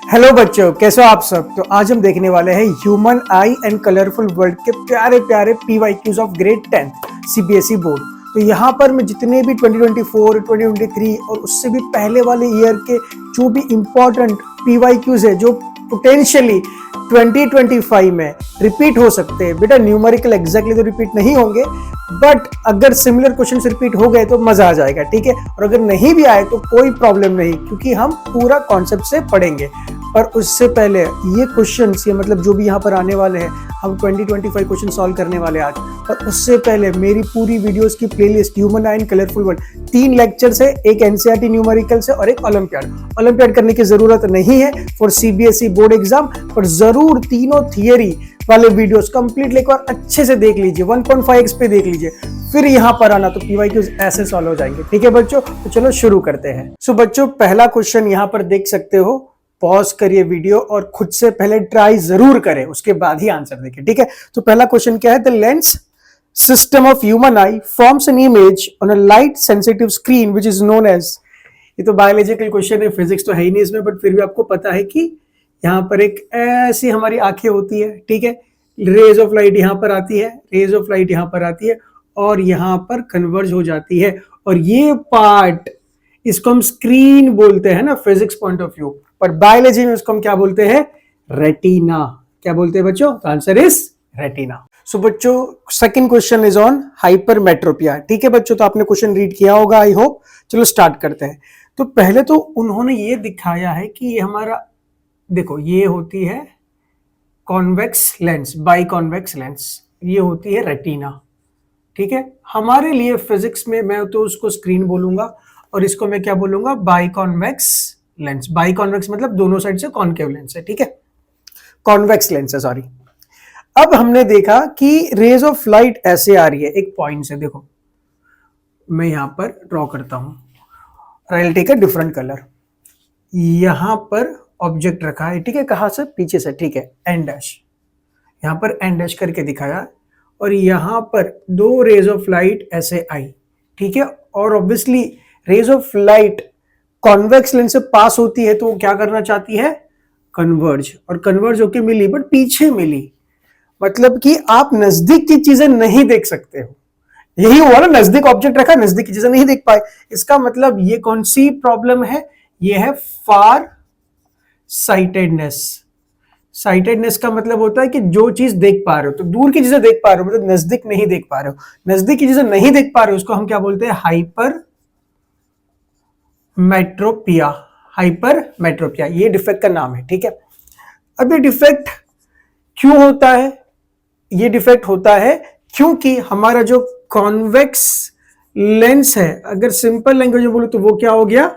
Hello बच्चों, कैसे हो आप सब। तो आज हम देखने वाले हैं human I and colourful world के प्यारे प्यारे PYQs of grade 10 CBSE board. तो यहाँ पर मैं जितने भी 2024, 2023 और उससे भी पहले वाले ईयर के जो भी इंपॉर्टेंट PYQs है जो पोटेंशियली 2025 में रिपीट हो सकते हैं। बेटा न्यूमेरिकल एग्जैक्टली तो रिपीट नहीं होंगे, बट अगर सिमिलर क्वेश्चंस रिपीट हो गए तो मजा आ जाएगा, ठीक है। और अगर नहीं भी आए तो कोई प्रॉब्लम नहीं, क्योंकि हम पूरा कॉन्सेप्ट से पढ़ेंगे। पर उससे पहले ये क्वेश्चंस, ये मतलब जो भी यहाँ पर आने वाले हैं, हम 2025 क्वेश्चन सॉल्व करने वाले आज। पर उससे पहले मेरी पूरी वीडियोस की playlist human I and colourful world, 3 lecture है, एक NCERT न्यूमेरिकल से और एक ओलंपियाड करने की जरूरत नहीं है फॉर CBSE बोर्ड एग्जाम। पर जरूर तीनों थियरी वाले वीडियोस कंप्लीटली एक बार अच्छे से देख लीजिए, 1.5x पे देख लीजिए, फिर यहाँ पर आना तो PYQs ऐसे सॉल्व हो जाएंगे, ठीक है बच्चों। तो चलो शुरू करते हैं। सो बच्चों, पहला क्वेश्चन यहाँ पर देख सकते हो, पॉज करिए वीडियो और खुद से पहले ट्राई जरूर करें, उसके बाद ही आंसर देखें, ठीक है। तो पहला क्वेश्चन क्या है, the lens system of human eye forms an image on a light sensitive screen which is known as. ये तो बायोलॉजिकल क्वेश्चन है, फिजिक्स तो है ही नहीं इसमें, बट फिर भी आपको पता है कि यहाँ पर एक ऐसी हमारी आंखें होती है, ठीक है। रेज ऑफ लाइट यहाँ पर आती है, रेज ऑफ लाइट यहाँ पर आती है और यहाँ पर कन्वर्ज हो जाती है, और ये पार्ट इसको हम स्क्रीन बोलते हैं ना फिजिक्स पॉइंट ऑफ व्यू। पर बायोलॉजी में उसको हम क्या बोलते हैं, रेटिना। क्या बोलते हैं बच्चों, आंसर इज रेटिना। सो बच्चों, second question is on hypermetropia, ठीक है बच्चों। तो आपने क्वेश्चन रीड किया होगा आई होप। चलो स्टार्ट करते हैं। तो पहले तो उन्होंने ये दिखाया है कि ये हमारा, देखो ये होती है convex lens, by convex lens, ये होती है रेटिना, ठीक है। हमारे लिए फिजिक्स में मैं तो उसको स्क्रीन बोलूंगा और इसको मैं क्या बोलूंगा, by convex lens. By convex मतलब दोनों साइड से कॉनकेव लेंस है, ठीक है, कॉन्वेक्स लेंस है, सॉरी। अब हमने देखा कि रेज ऑफ लाइट ऐसे आ रही है एक पॉइंट से, देखो मैं यहां पर ड्रॉ करता हूं, I will take a different colour. यहां पर ऑब्जेक्ट रखा है, ठीक है, कहां से, पीछे से, ठीक है, एन डैश, यहां पर एन डैश करके दिखाया, और यहां पर 2 रेज ऑफ लाइट ऐसे आई, ठीक है। और obviously rays of light convex lens से पास होती है, तो वो क्या करना चाहती है, कन्वर्ज, और कन्वर्ज होके मिली, बट पीछे मिली, मतलब कि आप नजदीक की चीजें नहीं देख सकते हो। यही हुआ ना, नजदीक ऑब्जेक्ट रखा, नजदीक की चीजें नहीं देख पाए। इसका मतलब ये कौन सी प्रॉब्लम है, ये है फार साइटेडनेस। साइटेडनेस का मतलब होता है कि जो चीज देख पा रहे हो, तो दूर की चीजें देख पा रहे हो, मतलब नजदीक नहीं देख पा रहे हो। नजदीक की चीजें नहीं देख पा रहे हो, उसको हम क्या बोलते हैं, हाइपर मेट्रोपिया। हाइपर मेट्रोपिया ये डिफेक्ट का नाम है, ठीक है। अब ये डिफेक्ट क्यों होता है, ये डिफेक्ट होता है क्योंकि हमारा जो कॉन्वेक्स लेंस है, अगर सिंपल लैंग्वेज में बोलो तो वो क्या हो गया,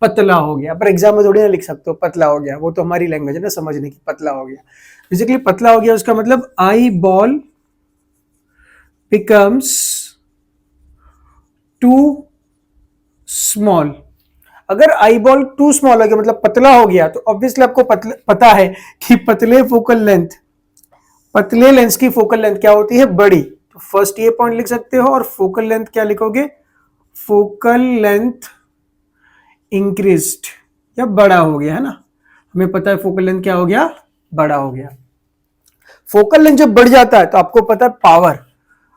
पतला हो गया। पर एग्जाम में थोड़ी ना लिख सकते हो पतला हो गया, वो तो हमारी लैंग्वेज है ना समझने की, पतला हो गया। बेसिकली पतला हो गया, उसका मतलब eyeball becomes too small. अगर आई बॉल टू स्मॉल हो गया मतलब पतला हो गया, तो ऑब्वियसली आपको पता है कि पतले लेंस की फोकल लेंथ क्या होती है, बड़ी। तो फर्स्ट ये पॉइंट लिख सकते हो, और फोकल लेंथ क्या लिखोगे, फोकल लेंथ इंक्रीज्ड, या बड़ा हो गया, है ना। हमें पता है फोकल लेंथ क्या हो गया, बड़ा हो गया। फोकल लेंथ जब बढ़ जाता है तो आपको पता है पावर,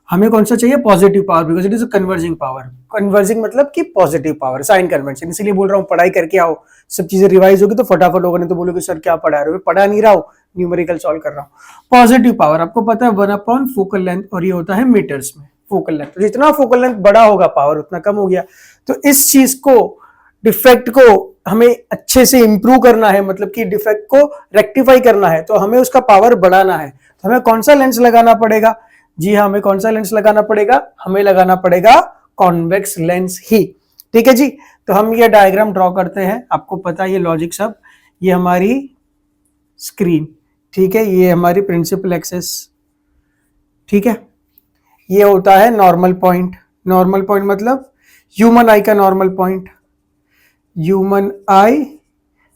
हमें कौन सा चाहिए, positive power, because it is converging power. Converging मतलब कि पॉजिटिव पावर, साइन कन्वेंशन। इसलिए बोल रहा हूँ पढ़ाई करके आओ, सब चीजें रिवाइज होगी तो फटाफट होगा, नहीं तो बोलोगे सर क्या पढ़ा रहे हो, पढ़ा नहीं रहा हूँ, न्यूमेरिकल सॉल्व कर रहा हूँ। पॉजिटिव पावर आपको पता है 1 फोकल लेंथ, और ये होता है मीटर्स में फोकल लेंथ। तो जितना फोकल लेंथ बड़ा होगा पावर उतना कम हो गया। तो इस चीज को, डिफेक्ट को हमें अच्छे से इंप्रूव करना है, मतलब कि डिफेक्ट को रेक्टिफाई करना है, तो हमें उसका पावर बढ़ाना है। तो हमें कौन सा लेंस लगाना पड़ेगा, जी हाँ, हमें कौन सा लेंस लगाना पड़ेगा, हमें लगाना पड़ेगा कॉन्वेक्स लेंस ही, ठीक है जी। तो हम ये डायग्राम ड्रॉ करते हैं, आपको पता है ये लॉजिक सब, ये हमारी स्क्रीन, ठीक है, ये हमारी प्रिंसिपल एक्सेस, ठीक है। ये होता है नॉर्मल पॉइंट। नॉर्मल पॉइंट मतलब ह्यूमन आई का नॉर्मल पॉइंट, ह्यूमन आई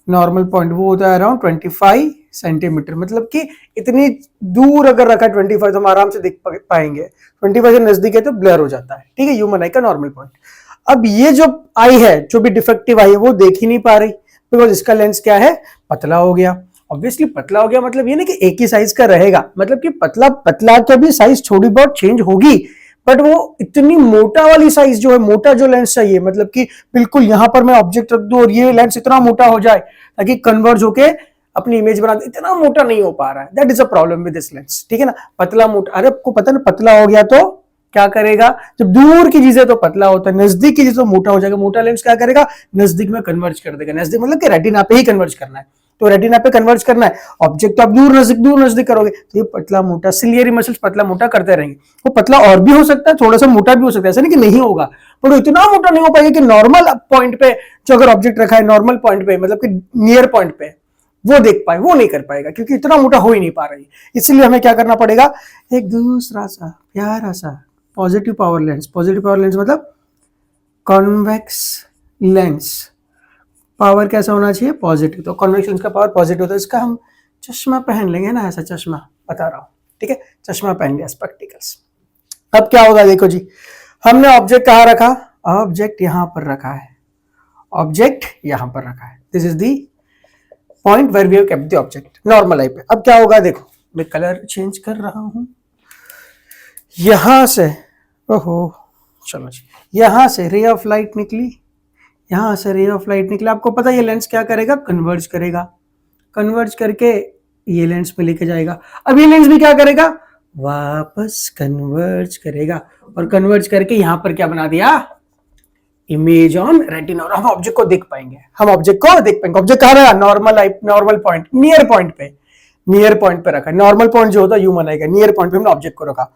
नॉर्मल पॉइंट वो होता है अराउंड 25 सेंटीमीटर, मतलब कि इतनी दूर अगर रखा 25 तो हम आराम से देख पाएंगे, 25 से नजदीक है तो ब्लर हो जाता है, ठीक है, ह्यूमन आई का नॉर्मल पॉइंट। अब ये जो आई है, जो भी डिफेक्टिव आई है, वो देख ही नहीं पा रही, बिकॉज इसका लेंस क्या है, पतला हो गया। ऑब्वियसली पतला हो गया मतलब ये नहीं कि एक ही साइज का रहेगा, मतलब कि पतला पतला का भी साइज थोड़ी बहुत चेंज होगी, बट वो इतनी मोटा वाली साइज जो है, मोटा जो लेंस चाहिए, मतलब कि बिल्कुल यहां पर मैं ऑब्जेक्ट रख दूं और ये लेंस इतना मोटा हो जाए ताकि कन्वर्ज होके अपनी इमेज बना दे, इतना मोटा नहीं हो पा रहा है। That is a problem with this lens, ठीक है ना। पतला मोटा, अरे आपको पता ना पतला हो गया तो क्या करेगा, जब दूर की चीजें तो पतला होता है, नजदीक की चीजें तो मोटा हो जाएगा। मोटा लेंस क्या करेगा, नजदीक में कन्वर्ज कर देगा। नजदीक मतलब कि रेटिना पे ही कन्वर्ज करना है, तो रेटिना पे कन्वर्ज करना है ऑब्जेक्ट, तो आप दूर नजदीक करोगे, तो ये पतला मोटा सिलियरी मसल्स पतला मोटा करते रहेंगे। वो पतला और भी हो सकता है, थोड़ा सा मोटा भी हो सकता है, ऐसा नहीं कि नहीं होगा, पर वो इतना मोटा नहीं हो पाएगा कि नॉर्मल पॉइंट पे जो अगर ऑब्जेक्ट रखा है नॉर्मल पॉइंट पे, मतलब कि नियर पॉइंट पे वो देख पाए, वो नहीं कर पाएगा क्योंकि इतना मोटा हो ही नहीं पा रही। इसलिए हमें क्या करना पड़ेगा, एक दूसरा सा प्यारा सा positive power lens. Positive power lens मतलब कॉन्वेक्स लेंस, पावर कैसा होना चाहिए, पॉजिटिव। तो कॉन्वेक्स लेंस का पावर पॉजिटिव होता है। इसका हम चश्मा पहन लेंगे ना, ऐसा चश्मा बता रहा हूं, ठीक है, चश्मा पहन लिया, स्पेक्टिकल्स। अब क्या होगा, देखो जी, हमने ऑब्जेक्ट कहां रखा, ऑब्जेक्ट यहां पर रखा है, ऑब्जेक्ट यहां पर रखा है। This is the point where we have kept the object normal eye पे। अब क्या होगा, देखो मैं कलर चेंज कर रहा हूं, यहां से, ओहो चलो जी, यहां से रे ऑफ लाइट निकली, यहां से रे ऑफ लाइट निकला। आपको पता है ये लेंस क्या करेगा, कन्वर्ज करेगा, कन्वर्ज करके ये लेंस पे लेके जाएगा। अब ये लेंस भी क्या करेगा, वापस कन्वर्ज करेगा, और कन्वर्ज करके यहां पर क्या बना दिया, इमेज ऑन रेटिना, और हम ऑब्जेक्ट को देख पाएंगे, हम ऑब्जेक्ट को देख पाएंगे। ऑब्जेक्ट कहां रहा, नॉर्मल पॉइंट, नियर पॉइंट पे, नियर पॉइंट पे रखा। नॉर्मल पॉइंट जो होता है ह्यूमन आई का, नियर पॉइंट पे हमने ऑब्जेक्ट को रखा।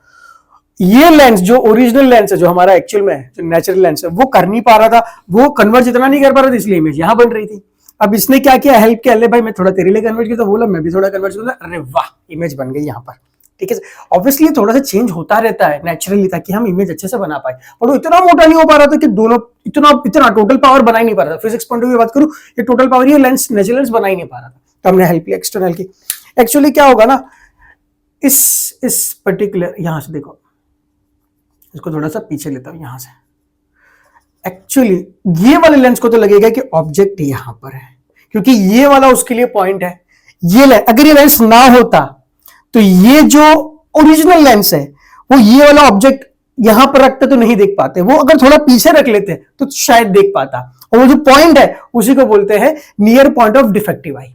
ये लेंस जो ओरिजिनल लेंस है, जो हमारा एक्चुअल में जो नेचुरल लेंस है, वो कर नहीं पा रहा था, वो कन्वर्ज इतना नहीं कर पा रहा था, इसलिए इमेज यहां बन रही थी। अब इसने क्या किया, हेल्प किया, अरे भाई मैं थोड़ा तेरे लिए कन्वर्ट किया, तो बोला मैं भी थोड़ा कन्वर्ट किया, अरे वाह इमेज बन गई यहां पर, ठीक है। ऑब्वियसली थोड़ा सा चेंज होता रहता है नेचुरली, ताकि हम इमेज अच्छे से बना पाए, पर वो इतना मोटा नहीं हो पा रहा था कि दोनों इतना टोटल पावर बना ही नहीं पा रहा था। फिजिक्स पॉइंट ऑफ व्यू बात करूं, ये टोटल पावर ये लेंस नेचुरल लेंस बना ही नहीं पा रहा था, तो हमने हेल्प लिया एक्सटर्नल की। एक्चुअली क्या होगा ना, इस पर्टिकुलर, यहां से देखो, इसको थोड़ा सा पीछे लेता हूं यहां से। एक्चुअली ये वाले लेंस को तो लगेगा कि ऑब्जेक्ट यहां पर है, क्योंकि ये वाला उसके लिए पॉइंट है। ये लेंस, अगर ये लेंस ना होता तो ये जो ओरिजिनल लेंस है वो ये वाला ऑब्जेक्ट यहां पर रखते तो नहीं देख पाते, वो अगर थोड़ा पीछे रख लेते तो शायद देख पाता। और वो जो पॉइंट है उसी को बोलते हैं नियर पॉइंट ऑफ डिफेक्टिव आई।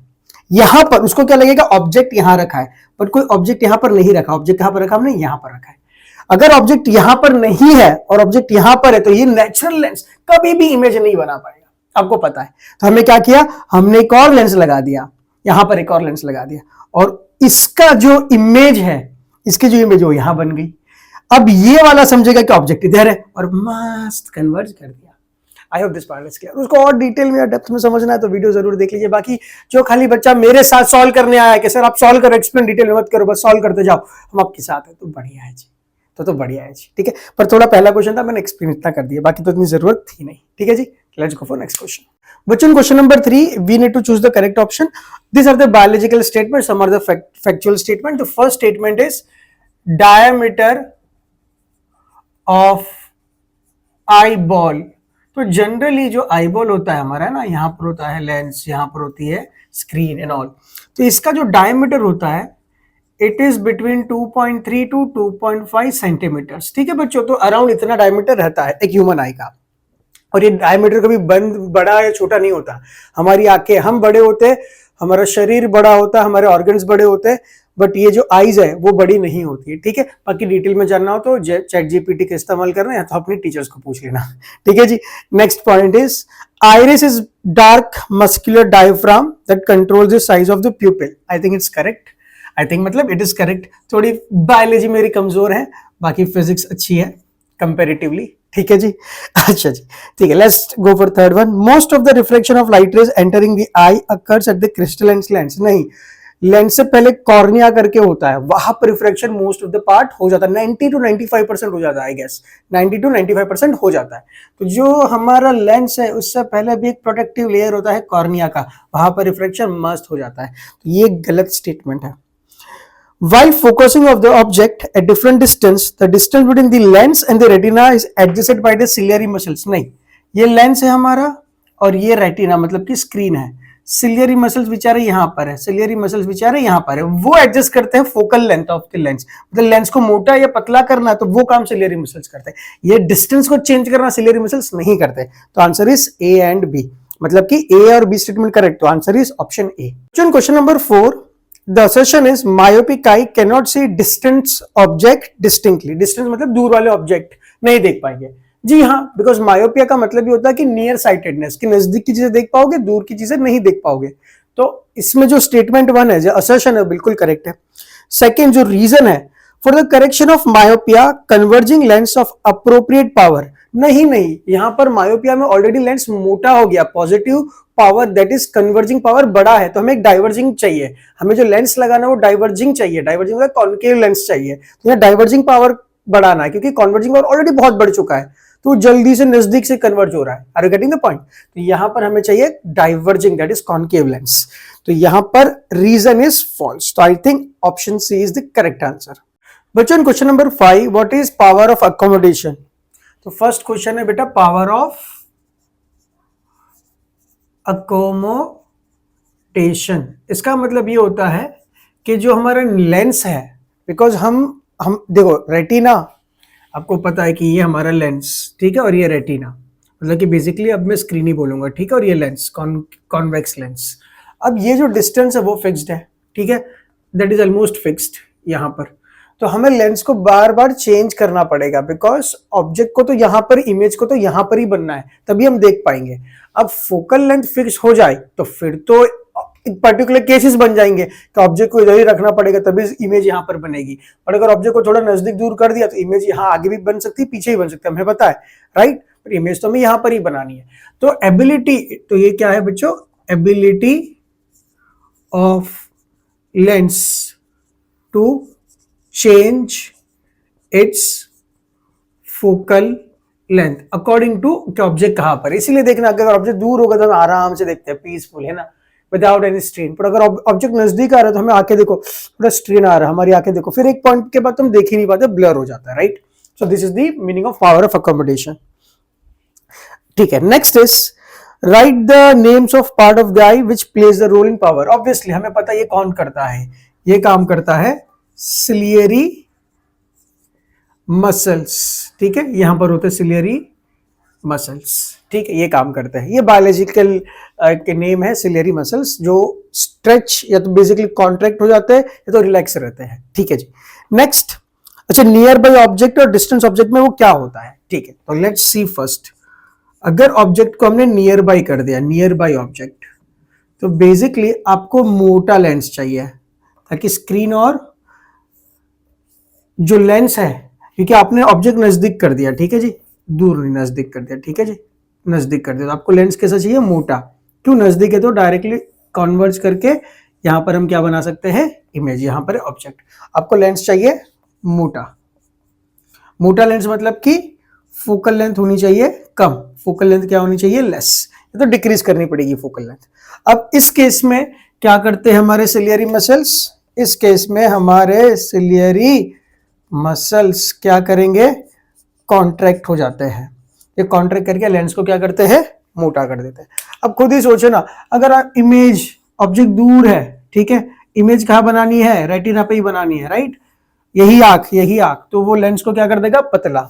यहां पर उसको क्या लगेगा, ऑब्जेक्ट यहां रखा है, बट कोई ऑब्जेक्ट यहां पर नहीं रखा। ऑब्जेक्ट कहां पर रखा हमने, यहां पर रखा है। अगर ऑब्जेक्ट यहां पर नहीं है और ऑब्जेक्ट यहां पर है, तो ये नेचुरल लेंस कभी भी इमेज नहीं बना पाएगा, आपको पता है। तो हमने क्या किया, हमने एक और लेंस लगा दिया, यहां पर एक और लेंस लगा दिया, और इसका जो इमेज है, इसकी जो इमेज वो यहां बन गई। अब ये वाला समझेगा कि ऑब्जेक्ट इधर है, और मस्त कन्वर्ज कर दिया। आई hope this part is clear. उसको और डिटेल में डेप्थ में समझना है तो वीडियो जरूर देख लीजिए। बाकी जो खाली बच्चा मेरे साथ सॉल्व करने आया है कि सर आप सॉल्व करो, एक्सप्लेन डिटेल में मत करो, बस सॉल्व करते जाओ, हम आपके साथ हैं, तो बढ़िया है जी, तो बढ़िया है जी, ठीक है। पर थोड़ा पहला क्वेश्चन था, मैंने एक्सप्लेन इतना कर दिया, बाकी तो इतनी जरूरत थी नहीं, ठीक है जी। Let's go for next question. बच्चों question number 3, we need to choose the correct option. This are the biological statement, some are the factual statement. The first statement is diameter of eyeball. तो generally जो eyeball होता है हमारा ना, यहां पर होता है लेंस, यहां पर होती है स्क्रीन एंड ऑल, तो इसका जो डायमीटर होता है it is between 2.3 to 2.5 centimetres, ठीक है बच्चों। तो अराउंड इतना डायमीटर रहता है एक ह्यूमन आई का, और ये डायमीटर कभी बड़ा या छोटा नहीं होता। हमारी आंखें, हम बड़े होते हैं, हमारा शरीर बड़ा होता है, हमारे ऑर्गन्स बड़े होते हैं, बट ये जो आईज है वो बड़ी नहीं होती है, ठीक है। बाकी डिटेल में जानना हो तो चैट जीपीटी का इस्तेमाल करना, या तो अपने टीचर्स को पूछ लेना, ठीक है जी। Next point is iris is dark muscular diaphragm that controls the size of the pupil. I think it's correct, I think मतलब इट इज करेक्ट। थोड़ी बायोलॉजी मेरी कमजोर है, बाकी फिजिक्स अच्छी है कंपेरेटिवली, ठीक है जी। अच्छा जी, ठीक है। Let's go for third one. Most of the reflection of light rays entering the I occurs at the crystalline lens. नहीं, लेंस से पहले कॉर्निया करके होता है, वहां पर reflection most of the part हो जाता है, 90 to 95% हो जाता है, आई गेस 90 to 95% हो जाता है। तो जो हमारा लेंस है उससे पहले भी एक प्रोटेक्टिव लेयर होता है कॉर्निया का, वहां पर रिफ्लेक्शन मस्त हो जाता है। तो ये गलत स्टेटमेंट है। While focusing of the object at different distance, the distance between the lens and the retina is adjusted by the ciliary muscles. नहीं, ये लेंस है हमारा और ये रेटिना मतलब कि स्क्रीन है, सिलियरी मसल्स बेचारे यहाँ पर है, सिलियरी मसल्स बेचारे यहाँ पर है, वो एडजस्ट करते हैं focal length of the lens, मतलब लेंस को मोटा या पतला करना है तो वो काम सिलियरी मसल्स करते हैं। ये डिस्टेंस को चेंज करना सिलियरी मसल्स नहीं करते। तो answer is A and B, मतलब कि ए और बी स्टेटमेंट करेक्ट, तो answer is option A. Question number 4, the assertion is myopic eye can not see distant object distinctly. Distance मतलब दूर वाले ऑब्जेक्ट नहीं देख पाएंगे। जी हाँ, बिकॉज मायोपिया का मतलब ये होता है कि नियर साइटेडनेस, कि नजदीक की चीजें देख पाओगे, दूर की चीजें नहीं देख पाओगे। तो इसमें जो स्टेटमेंट 1 है, जो असर्शन है, बिल्कुल करेक्ट है। सेकेंड जो रीजन है, for the correction of myopia converging lens of appropriate power. नहीं, यहां पर मायोपिया में ऑलरेडी लेंस मोटा हो गया, positive power that is converging power बड़ा है, तो हमें एक डाइवर्जिंग चाहिए। हमें जो लेंस लगाना है वो डाइवर्जिंग चाहिए, डाइवर्जिंग मतलब कॉन्केव लेंस चाहिए। तो यहाँ डाइवर्जिंग पावर बढ़ाना है, क्योंकि कन्वर्जिंग पावर ऑलरेडी बहुत बढ़ चुका है, तो जल्दी से नजदीक से कन्वर्ज हो रहा है। Are you getting the point? तो यहां पर हमें चाहिए diverging that is concave lens. तो यहां पर रीजन इज फॉल्स, तो I think option C is the correct answer. बच्चों question number 5, what is power of accommodation? तो फर्स्ट क्वेश्चन है बेटा पावर ऑफ अकोमोडेशन। इसका मतलब ये होता है कि जो हमारा लेंस है, बिकॉज हम देखो रेटिना, आपको पता है कि ये हमारा लेंस, ठीक है, और ये रेटिना, मतलब कि बेसिकली अब मैं स्क्रीन ही बोलूंगा, ठीक है, और ये लेंस कॉन्वेक्स लेंस। अब ये जो डिस्टेंस है वो फिक्स्ड है, ठीक है, दैट इज ऑलमोस्ट फिक्स्ड यहाँ पर। तो हमें लेंस को बार बार चेंज करना पड़ेगा, बिकॉज ऑब्जेक्ट को तो यहाँ पर, इमेज को तो यहाँ पर ही बनना है, तभी हम देख पाएंगे। अब फोकल लेंथ फिक्स हो जाए तो फिर तो पर्टिकुलर केसेस बन जाएंगे कि ऑब्जेक्ट को इधर ही रखना पड़ेगा, तभी इमेज यहाँ पर बनेगी। और अगर ऑब्जेक्ट को थोड़ा नजदीक दूर कर दिया तो इमेज यहाँ आगे भी बन सकती है, पीछे ही बन सकती है, हमें पता है, राइट। पर इमेज तो हमें यहाँ पर ही बनानी है। तो एबिलिटी, तो ये क्या है बच्चों? Ability of lens to change its focal length according to कि ऑब्जेक्ट कहां पर। इसीलिए देखना, अगर ऑब्जेक्ट दूर होगा तो हम आराम से देखते हैं, पीसफुल, है ना, विदाउट एनी स्ट्रेन। पर अगर ऑब्जेक्ट नजदीक आ रहा है तो हमें आंखें देखो थोड़ा स्ट्रेन आ रहा है, हमारी आंखें देखो, फिर एक पॉइंट के बाद तो हम देख ही नहीं पाते, ब्लर हो जाता है, right. So this is the meaning of power of accommodation, ठीक है। Next is write the names of part of the eye which plays the role in power. Obviously हमें पता है ये कौन करता है, ये काम करता है सिलियरी मसल्स, ठीक है, यहां पर होते सिलियरी मसल्स, ठीक है, ये काम करते हैं। ये बायोलॉजिकल के नेम है सिलियरी मसल्स, जो स्ट्रेच या तो बेसिकली कॉन्ट्रैक्ट हो जाते हैं या तो रिलैक्स रहते हैं, ठीक है जी। नेक्स्ट, अच्छा, नियर बाय ऑब्जेक्ट और डिस्टेंस ऑब्जेक्ट में वो क्या होता है, ठीक है। तो लेट्स सी फर्स्ट, अगर ऑब्जेक्ट को हमने नियर बाय कर दिया, नियर बाय ऑब्जेक्ट, तो बेसिकली आपको मोटा लेंस चाहिए ताकि स्क्रीन और जो लेंस है, क्योंकि आपने ऑब्जेक्ट नजदीक कर दिया, ठीक है जी, दूर नहीं, नजदीक कर दिया, ठीक है जी, नजदीक कर दिया, तो आपको लेंस कैसा चाहिए? मोटा। क्यों? नजदीक है तो डायरेक्टली कन्वर्ज करके यहां पर हम क्या बना सकते हैं? इमेज। यहां पर ऑब्जेक्ट, आपको लेंस चाहिए मोटा। मोटा लेंस मतलब कि फोकल लेंथ होनी चाहिए कम, फोकल लेंथ क्या होनी चाहिए? लेस, ये तो डिक्रीज करनी पड़ेगी फोकल लेंथ। अब इस केस में क्या करते हैं हमारे सिलियरी मसल्स? इस केस में हमारे सिलियरी मसल्स क्या करेंगे? कॉन्ट्रैक्ट हो जाते हैं। ये कॉन्ट्रैक्ट करके लेंस को क्या करते हैं? मोटा कर देते हैं। अब खुद ही सोचो ना, अगर आप इमेज, ऑब्जेक्ट दूर है, ठीक है, इमेज कहाँ बनानी है? रेटिना पे ही बनानी है, राइट, यही आंख, यही आंख, तो वो लेंस को क्या कर देगा? पतला।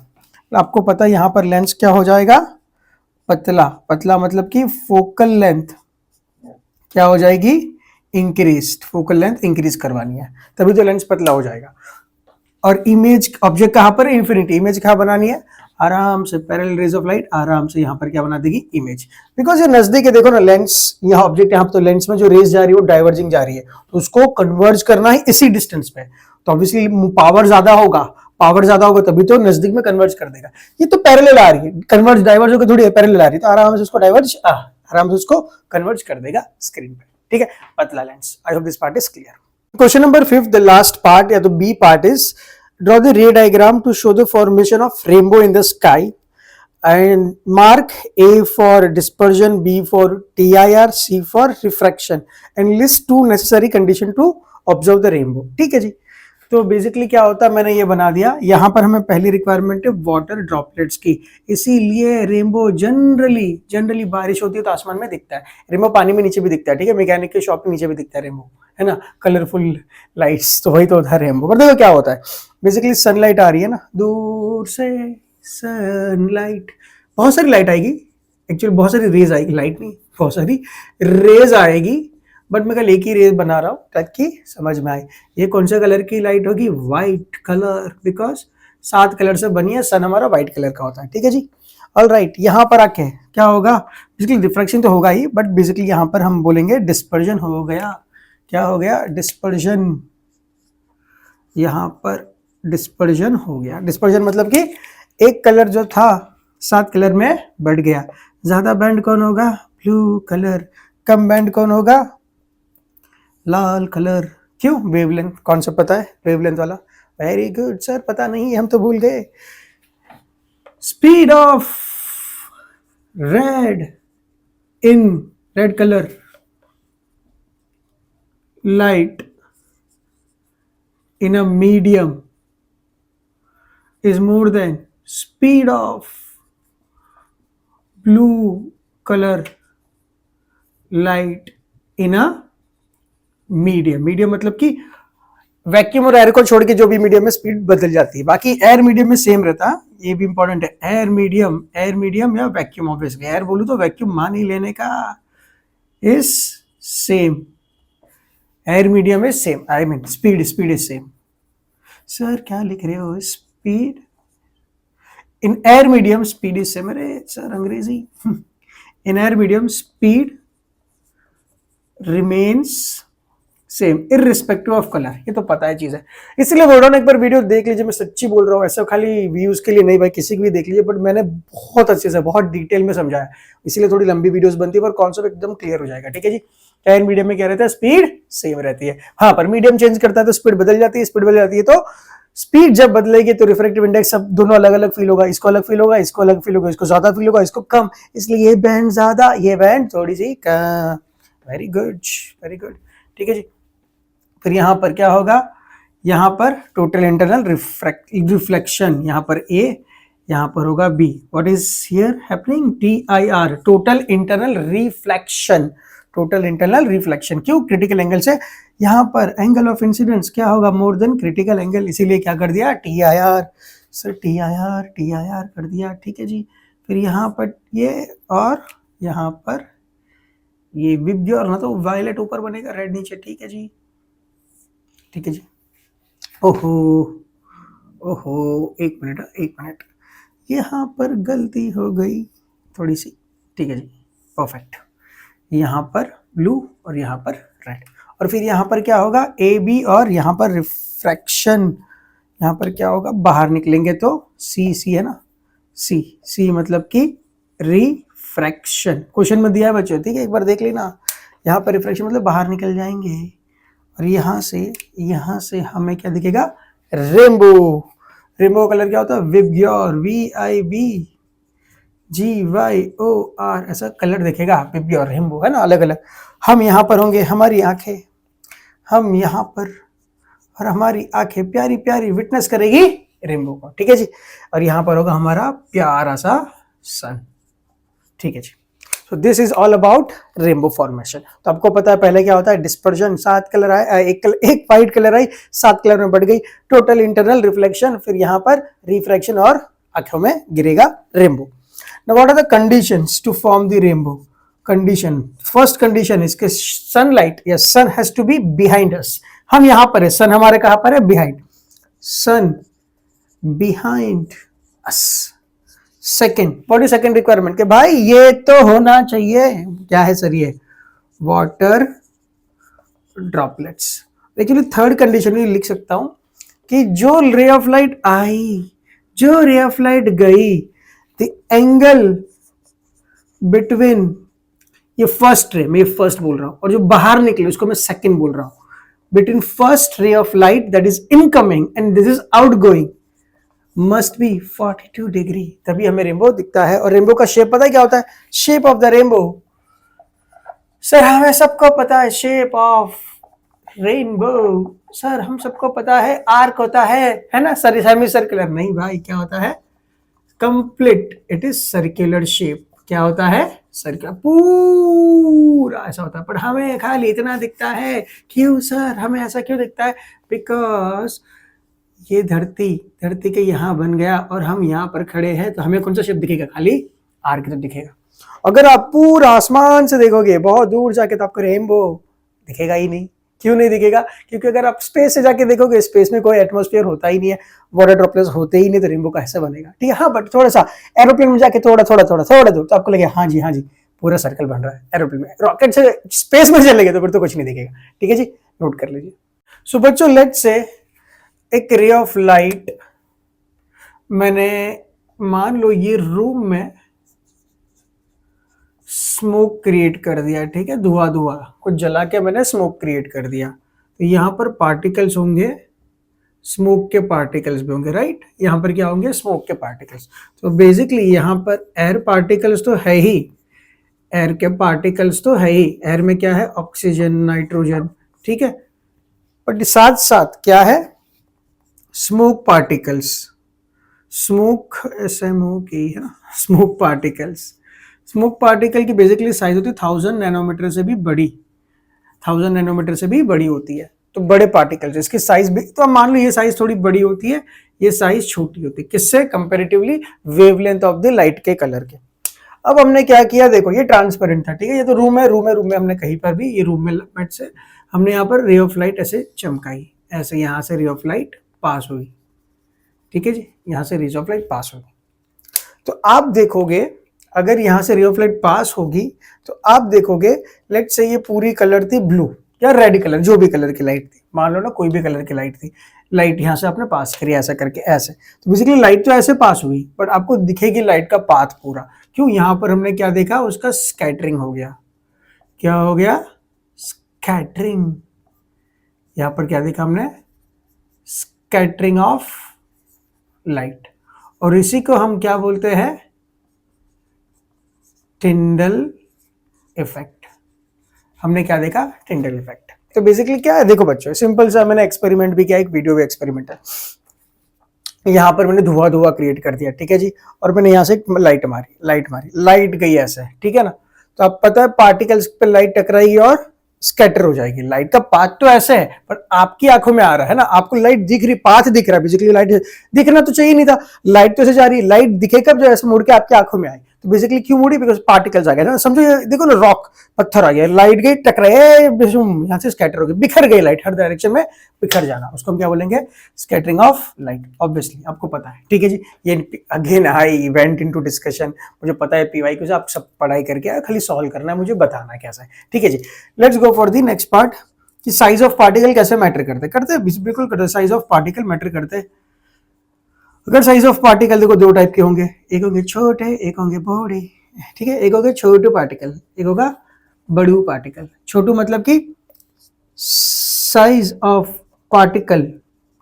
आपको पता है यहां पर लेंस क्या हो जाएगा? पतला। पतला मतलब कि फोकल लेंथ क्या हो जाएगी? इंक्रीज। फोकल लेंथ इंक्रीज करवानी है, तभी तो लेंस पतला हो जाएगा। और इमेज, ऑब्जेक्ट कहां पर? इन्फिनिटी। इमेज कहां बनानी है? आराम से पैरेलल रेज ऑफ लाइट आराम से यहां पर क्या बना देगी? इमेज। बिकॉज ये नजदीक है, देखो ना, लेंस, यहाँ ऑब्जेक्ट यहाँ, तो लेंस में जो रेज जा रही है वो डाइवर्जिंग जा रही है, तो उसको कन्वर्ज करना है इसी डिस्टेंस पे, तो ऑब्वियसली पावर ज्यादा होगा, पावर ज्यादा होगा तभी तो नजदीक में कन्वर्ज कर देगा। ये तो पैरेलल आ रही है, कन्वर्ज डाइवर्ज होकर थोड़ी पैरेलल आ रही है, तो आराम से उसको डाइवर्ज, आराम से उसको कन्वर्ज कर देगा स्क्रीन पे, ठीक है, पतला lens. I hope this part is clear. Question number 5, the last part या तो B part is draw the ray diagram to show the formation of rainbow in the sky and mark A for dispersion, B for TIR, C for refraction and list 2 necessary condition to observe the rainbow, ठीक है जी। तो basically क्या होता है, मैंने ये बना दिया। यहाँ पर हमें पहली रिक्वायरमेंट है वाटर ड्रॉपलेट्स की, इसीलिए रेनबो जनरली बारिश होती है तो आसमान में दिखता है। रेनबो पानी में नीचे भी दिखता है, ठीक है, मैकेनिक के शॉप के नीचे भी दिखता है रेनबो, है ना, कलरफुल लाइट्स, तो वही तो होता है रेनबो। पर देखो क्या होता है, बेसिकली सनलाइट आ रही है ना, दूर से सनलाइट, बहुत सारी लाइट आएगी, एक्चुअली बहुत सारी रेज आएगी, लाइट नहीं, बहुत सारी रेज आएगी, बट मैं कल एक ही रेज बना रहा हूँ ताकि समझ में आए। ये कौन से कलर की लाइट होगी, व्हाइट कलर, बिकॉज 7 कलर से बनी है, सन हमारा व्हाइट कलर का होता है, ठीक है जी। ऑल राइट, यहाँ पर आके क्या होगा, बेसिकली रिफ्रैक्शन तो होगा ही, बट बेसिकली यहाँ पर हम बोलेंगे डिस्पर्जन हो गया। क्या हो गया, डिस्पर्जन, यहाँ पर डिस्पर्जन हो गया। डिस्पर्जन मतलब कि एक कलर जो था 7 कलर में बढ़ गया। ज्यादा बैंड कौन होगा, ब्लू कलर, कम बैंड कौन होगा, लाल कलर। क्यों, वेवलेंथ, कौन सा पता है वेवलेंथ वाला, वेरी गुड सर, पता नहीं हम तो भूल गए। Speed of red in red colour light in a medium is more than speed of blue color light in a medium। Medium मतलब कि वैक्यूम और एयर को छोड़ के जो भी मीडियम में स्पीड बदल जाती है, बाकी एयर मीडियम में सेम रहता है, ये भी इंपॉर्टेंट है। एयर मीडियम या वैक्यूम, ऑब्वियसली एयर बोलूं तो वैक्यूम मान ही लेने का, is same, air medium is same, I mean speed is same. Sir क्या लिख रहे हो, speed in air medium speed is same, अरे सर अंग्रेजी। In air medium speed remains same irrespective of colour, ये तो पता है चीज है, इसलिए बोल रहा हूँ एक बार वीडियो देख लीजिए, मैं सच्ची बोल रहा हूँ, ऐसा खाली व्यूज के लिए नहीं भाई, किसी की भी देख लीजिए, बट मैंने बहुत अच्छे से बहुत डिटेल में समझाया, इसलिए थोड़ी लंबी वीडियोस बनती है, पर कॉन्सेप्ट एकदम क्लियर हो जाएगा, ठीक है जी। एयर मीडियम में क्या रहता है, स्पीड सेम रहती है, हाँ, पर मीडियम चेंज करता है तो स्पीड बदल जाती है, स्पीड बदल जाती है तो स्पीड जब बदलेगी तो रिफ्रैक्टिव इंडेक्स सब दोनों अलग अलग फील होगा, इसको अलग फील होगा, इसको अलग फील होगा, इसको ज्यादा फील होगा, इसको कम, इसलिए ये बैंड ज्यादा, ये बैंड थोड़ी सी कम। वेरी गुड, वेरी गुड, ठीक है जी। फिर यहाँ पर क्या होगा, यहाँ पर टोटल इंटरनल रिफ्लेक्शन, यहाँ पर ए, यहाँ पर होगा B. What is here happening, TIR, total internal reflection, total internal reflection. क्यों, क्रिटिकल एंगल से, यहाँ पर एंगल ऑफ इंसिडेंस क्या होगा, मोर देन क्रिटिकल एंगल, इसीलिए क्या कर दिया, TIR। सर TIR कर दिया, ठीक है जी। फिर यहाँ पर ये, और यहाँ पर ये विबग्योर, ना तो वायलेट ऊपर बनेगा, रेड नीचे, ठीक है जी, ठीक है जी। ओहो ओहो, एक मिनट, यहाँ पर गलती हो गई थोड़ी सी, ठीक है जी, परफेक्ट। यहाँ पर ब्लू और यहाँ पर रेड, और फिर यहाँ पर क्या होगा, AB, और यहाँ पर रिफ्रैक्शन, यहाँ पर क्या होगा, बाहर निकलेंगे तो C है ना, C मतलब कि रिफ्रैक्शन, क्वेश्चन में दिया है बच्चों, ठीक है, एक बार देख लेना। यहाँ पर रिफ्रैक्शन मतलब बाहर निकल जाएंगे, और यहाँ से हमें क्या दिखेगा, रेनबो। रेनबो कलर क्या होता है, विबग्योर, VIBGYOR, ऐसा कलर दिखेगा, विबग्योर, रेनबो, है ना, अलग अलग। हम यहाँ पर होंगे, हमारी आंखें, हम यहाँ पर, और हमारी आंखें प्यारी प्यारी विटनेस करेगी रेनबो को, ठीक है जी। और यहाँ पर होगा हमारा प्यारा सा सन, ठीक है जी। So this is all about rainbow formation. तो आपको पता है पहले क्या होता है, डिस्पर्जन, 7 कलर आए, एक व्हाइट कलर आई, 7 कलर में बढ़ गई, टोटल इंटरनल रिफ्लेक्शन, फिर यहाँ पर रिफ्रैक्शन, और आंखों में गिरेगा rainbow. Now what are the conditions to form the rainbow? Condition, first condition is कि sunlight या sun has to be behind us। हम यहाँ पर है, sun हमारे कहाँ पर है, behind, sun behind us। Second, what is second requirement, कि भाई ये तो होना चाहिए, क्या है सर, ये water droplets. Actually third condition भी लिख सकता हूं कि जो रे ऑफ लाइट आई, जो रे ऑफ लाइट गई, द एंगल बिटवीन, ये फर्स्ट रे, मैं ये फर्स्ट बोल रहा हूं, और जो बाहर निकले उसको मैं सेकेंड बोल रहा हूं, between first ray of light that is incoming and this is outgoing must be 42 degree, तभी हमें रेनबो दिखता है। और रेनबो का शेप पता है क्या होता है, shape of the rainbow, sir हमें सबको पता है, शेप ऑफ रेनबो। सर हम सबको पता है आर्क होता है ना, सर सेमी सर्कुलर। नहीं भाई, क्या होता है? Complete, it is circular shape. क्या होता है? सर्कुलर, पूरा ऐसा होता है। पर हमें खाली इतना दिखता है। क्यों सर, हमें ऐसा क्यों दिखता है? बिकॉज ये धरती, धरती के यहाँ बन गया और हम यहाँ पर खड़े हैं, तो हमें कौन सा शेप दिखेगा? खाली आर्क तो दिखेगा। अगर आप पूरा आसमान से देखोगे बहुत दूर जाके, तो आपको रेनबो दिखेगा ही नहीं। क्यों नहीं दिखेगा? क्योंकि अगर आप स्पेस से जाके देखोगे, स्पेस में कोई एटमॉस्फेयर होता ही नहीं है, वाटर ड्रॉपलेट्स होते ही नहीं, तो रेनबो कैसे बनेगा? ठीक है, हाँ, बट थोड़ा सा एरोप्लेन में जाके थोड़ा दूर तो आपको लगेगा हाँ जी पूरा सर्कल बन रहा है एरोप्लेन में। रॉकेट से स्पेस में चलेंगे तो फिर तो कुछ नहीं दिखेगा। ठीक है जी, नोट कर लीजिए। सो बच्चों, लेट्स से एक रे ऑफ लाइट, मैंने मान लो ये रूम में स्मोक क्रिएट कर दिया। ठीक है, धुआं कुछ जला के मैंने स्मोक क्रिएट कर दिया। तो यहाँ पर पार्टिकल्स होंगे, स्मोक के पार्टिकल्स भी होंगे, राइट? यहाँ पर क्या होंगे? स्मोक के पार्टिकल्स। तो बेसिकली यहाँ पर एयर पार्टिकल्स तो है ही, एयर के पार्टिकल्स तो है ही। एयर में क्या है? Oxygen, nitrogen. ठीक है, बट साथ साथ क्या है? Smoke particles. स्मोक SMO की है ना, स्मोक पार्टिकल्स। स्मोक पार्टिकल की बेसिकली साइज होती है 1000 नैनोमीटर से भी बड़ी, 1000 नैनोमीटर से भी बड़ी होती है। तो बड़े पार्टिकल्स, इसकी साइज भी, तो अब मान लो ये साइज थोड़ी बड़ी होती है, ये साइज छोटी होती है। किससे comparatively? Wavelength of the light के कलर के। अब हमने क्या किया, देखो ये ट्रांसपेरेंट था। ठीक है, ये तो रूम में हमने कहीं पर भी ये रूम में लाइट से हमने यहाँ पर रे ऑफ लाइट ऐसे चमकाई, ऐसे यहाँ से रे ऑफ लाइट पास हुई। ठीक है जी, यहाँ से रेज ऑफ लाइट पास होगी। तो आप देखोगे, अगर यहाँ से रे ऑफ लाइट पास होगी तो आप देखोगे, लेट्स से ये पूरी कलर थी ब्लू या रेड कलर, जो भी कलर की लाइट थी, मान लो ना कोई भी कलर की लाइट थी, लाइट यहाँ से आपने पास करी ऐसा करके, ऐसे। तो बेसिकली लाइट तो ऐसे पास हुई, बट आपको दिखेगी लाइट का पाथ पूरा। क्यों? यहाँ पर हमने क्या देखा? उसका स्कैटरिंग हो गया। क्या हो गया? स्कैटरिंग। यहाँ पर क्या देखा हमने? Scattering of light. और इसी को हम क्या बोलते हैं? Tyndall effect. हमने क्या देखा? Tyndall effect. तो बेसिकली क्या है, देखो बच्चों, सिंपल सा मैंने एक्सपेरिमेंट भी किया, एक वीडियो भी एक्सपेरिमेंट है। यहाँ पर मैंने धुआं क्रिएट कर दिया। ठीक है जी, और मैंने यहाँ से लाइट मारी, लाइट गई ऐसे। ठीक है ना, तो आप पता है पार्टिकल्स पे लाइट टकराएगी और स्कैटर हो जाएगी। लाइट का पाथ तो ऐसे है, पर आपकी आंखों में आ रहा है ना, आपको लाइट दिख रही, पाथ दिख रहा है। बेसिकली लाइट दिखना तो चाहिए नहीं था, लाइट तो ऐसे जा रही है, लाइट दिखे कब? जो ऐसे मुड़ के आपकी आंखों में आई। तो बेसिकली क्यों मुड़ी? बिकॉज पार्टिकल्स आ गए ना, समझो ये देखो ना, रॉक, पत्थर आ गया, लाइट गई, टकराए, यहाँ से स्कैटर हो गई, बिखर गई लाइट, हर डायरेक्शन में बिखर जाना, उसको हम क्या बोलेंगे? Scattering of light. ऑब्वियसली आपको पता है। ठीक है जी, ये again I went into discussion. मुझे पता है PYQ से आप सब पढ़ाई करके आए, खाली सॉल्व करना है, मुझे बताना है कैसा है। ठीक है जी, let's go for the next part कि साइज ऑफ पार्टिकल कैसे मैटर करते हैं। बिल्कुल करते हैं, साइज ऑफ पार्टिकल मैटर करते हैं। अगर साइज ऑफ पार्टिकल देखो दो टाइप के होंगे, एक होंगे छोटे, एक होंगे बड़े। ठीक है, एक होगा छोटू पार्टिकल, एक होगा बड़ू पार्टिकल। छोटू मतलब कि साइज ऑफ पार्टिकल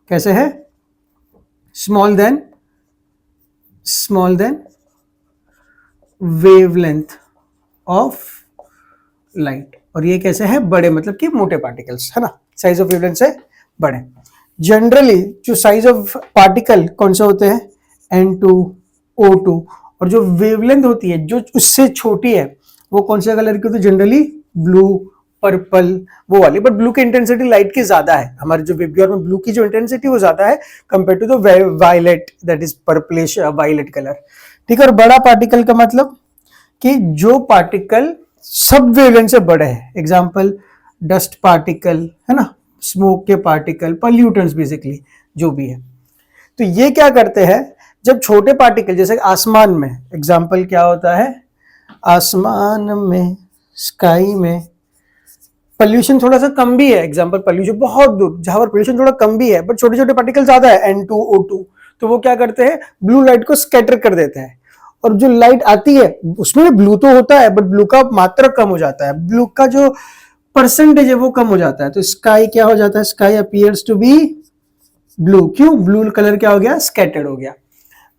कैसे है? Small then wavelength of light. और ये कैसे है? बड़े, मतलब कि मोटे पार्टिकल्स, है ना, साइज ऑफ वेवलेंथ से बड़े। जनरली जो साइज ऑफ पार्टिकल कौन से होते हैं? N2O2। और जो वेवलेंथ होती है जो उससे छोटी है, वो कौन से कलर की होती है? जनरली ब्लू, पर्पल, वो वाली। बट ब्लू की इंटेंसिटी लाइट की ज्यादा है, हमारे जो वेवगाइड में ब्लू की जो इंटेंसिटी वो ज्यादा है compare to the violet, that is purplish violet colour. ठीक है, और बड़ा पार्टिकल का मतलब कि जो पार्टिकल सब वेवलेंथ से बड़े हैं। एग्जांपल डस्ट पार्टिकल, है ना, स्मोक के पार्टिकल, पॉल्यूटेंट्स, बेसिकली जो भी है। तो ये क्या करते हैं, जब छोटे पार्टिकल, जैसे आसमान में, एग्जांपल क्या होता है? आसमान में, स्काई में पोल्यूशन थोड़ा सा कम भी है, एग्जांपल पोल्यूशन बहुत दूर, जहां पर पोल्यूशन थोड़ा कम भी है बट छोटे छोटे पार्टिकल ज्यादा है, N2O2, तो वो क्या करते हैं? ब्लू लाइट को स्कैटर कर देते हैं। और जो लाइट आती है उसमें ब्लू तो होता है, बट ब्लू का मात्रा कम हो जाता है, ब्लू का जो परसेंटेज है वो कम हो जाता है। तो स्काई क्या हो जाता है? Sky appears to be blue. क्यों? ब्लू कलर क्या हो गया? स्कैटर्ड हो गया।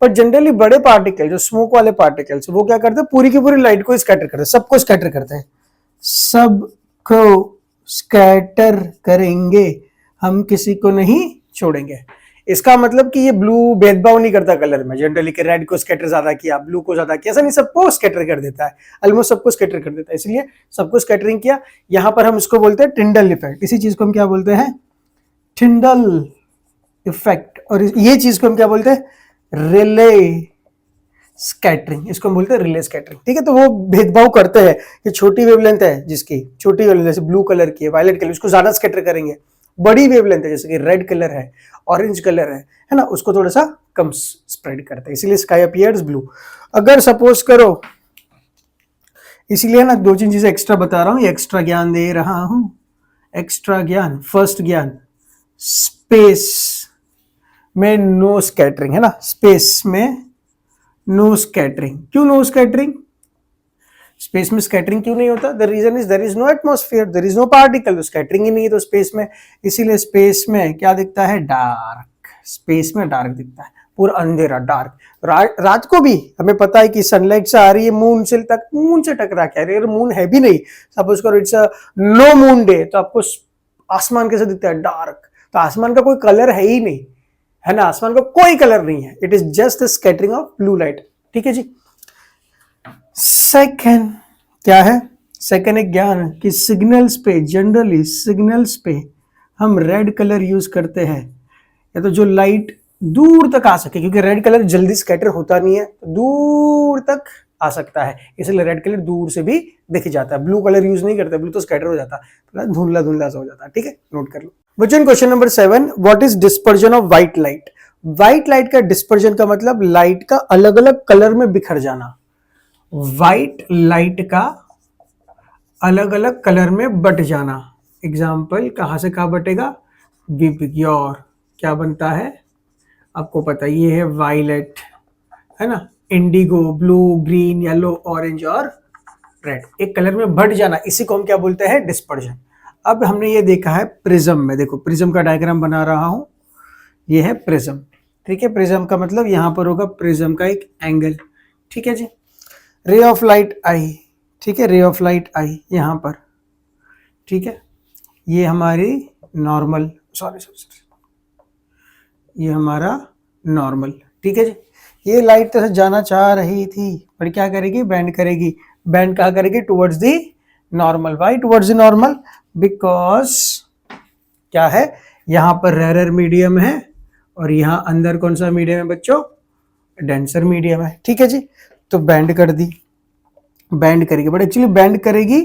पर जनरली बड़े पार्टिकल, जो स्मोक वाले पार्टिकल्स, वो क्या करते हैं? पूरी की पूरी लाइट को स्कैटर करते हैं, सबको स्कैटर करते हैं, सबको स्कैटर करेंगे, हम किसी को नहीं छोड़ेंगे। इसका मतलब कि ये ब्लू भेदभाव नहीं करता कलर में, जनरली कि रेड को स्कैटर ज्यादा किया, ब्लू को ज्यादा किया, ऐसा नहीं, सबको स्कैटर कर देता है, ऑलमोस्ट सबको स्कैटर कर देता है, इसलिए सबको स्कैटरिंग किया। यहां पर हम इसको बोलते हैं टिंडल इफेक्ट। इसी चीज को हम क्या बोलते हैं? Tyndall effect. और ये चीज को हम क्या बोलते हैं? Relay scattering. इसको हम बोलते हैं रिले स्कैटरिंग। ठीक है, तो वो भेदभाव करते हैं कि छोटी वेवलेंथ है, जिसकी छोटी वेवलेंथ जैसे ब्लू कलर की है, वायलेट कलर, उसको ज्यादा स्कैटर करेंगे। बड़ी वेवलेंथ है जैसे कि रेड कलर है, ऑरेंज कलर है ना, उसको थोड़ा सा कम स्प्रेड करते हैं, इसीलिए स्काई अपीयर्स ब्लू। अगर सपोज करो, इसीलिए ना दो तीन चीजें एक्स्ट्रा बता रहा हूं, ये एक्स्ट्रा ज्ञान दे रहा हूं, एक्स्ट्रा ज्ञान। फर्स्ट ज्ञान, स्पेस में नो स्कैटरिंग, है ना, स्पेस में नो स्कैटरिंग। क्यों नो स्कैटरिंग? स्पेस में स्कैटरिंग क्यों नहीं होता? The reason is there is no atmosphere, there is no particle, तो स्कैटरिंग ही नहीं है तो स्पेस में। इसीलिए स्पेस में क्या दिखता है? डार्क। स्पेस में डार्क दिखता है, पूरा अंधेरा, डार्क। रात को भी हमें पता है कि सनलाइट से आ रही है मून से, तक मून से टकरा के आ रही है, अगर मून है भी नहीं, सपोज करो it's a no moon day, तो आपको आसमान कैसे दिखता है? डार्क। तो आसमान का कोई कलर है ही नहीं, है ना, आसमान का कोई कलर नहीं है, it is just the scattering of blue light. ठीक है जी। सेकंड क्या है? सेकंड एक ज्ञान है कि सिग्नल्स पे, जनरली सिग्नल्स पे हम रेड कलर यूज करते हैं, या तो जो लाइट दूर तक आ सके, क्योंकि रेड कलर जल्दी स्कैटर होता नहीं है, तो दूर तक आ सकता है, इसलिए रेड कलर दूर से भी दिख जाता है। ब्लू कलर यूज नहीं करते, ब्लू तो स्कैटर हो जाता है, धुंधला धुंधला सा हो जाता है। ठीक है, नोट कर लो बच्चों। Question number 7, what is dispersion of white light? White light का डिस्पर्जन का मतलब लाइट का अलग अलग कलर में बिखर जाना। व्हाइट लाइट का अलग अलग कलर में बट जाना। एग्जाम्पल, कहां से कहां बटेगा? विबग्योर क्या बनता है आपको पता, ये है वायलेट, है ना, Indigo, blue, green, yellow, orange और रेड, एक कलर में बट जाना, इसी को हम क्या बोलते हैं? डिस्पर्जन। अब हमने ये देखा है प्रिज्म में, देखो प्रिज्म का डायग्राम बना रहा हूं, ये है प्रिज्म। ठीक है, प्रिज्म का मतलब यहां पर होगा प्रिज्म का एक एंगल। ठीक है जी। रे ऑफ लाइट आई, ठीक है, रे ऑफ लाइट आई यहां पर, ठीक है, ये हमारी नॉर्मल, सॉरी सॉरी सॉरी, ये हमारा नॉर्मल। ठीक है जी। ये लाइट तो जाना चाह रही थी, पर क्या करेगी? बेंड करेगी। बेंड कहाँ करेगी? Towards the normal. Why towards the normal? Because क्या है, यहां पर रेयर मीडियम है, और यहां अंदर कौन सा मीडियम है बच्चों? डेंसर मीडियम है। ठीक है जी। तो बेंड कर दी, बेंड करेगी, बट एक्चुअली बेंड करेगी,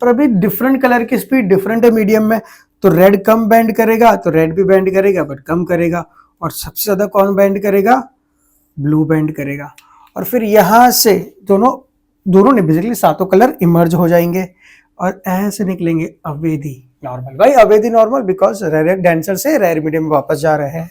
पर अभी डिफरेंट कलर की स्पीड डिफरेंट है मीडियम में, तो रेड कम बेंड करेगा, तो रेड भी बेंड करेगा बट कम करेगा, और सबसे ज्यादा कौन बेंड करेगा? ब्लू बेंड करेगा। और फिर यहां से दोनों दोनों ने बेसिकली सातों कलर इमर्ज हो जाएंगे और ऐसे निकलेंगे अवेदी नॉर्मल। भाई अवेदी नॉर्मल बिकॉज रेयर डेंसर से रेयर मीडियम में वापस जा रहे हैं,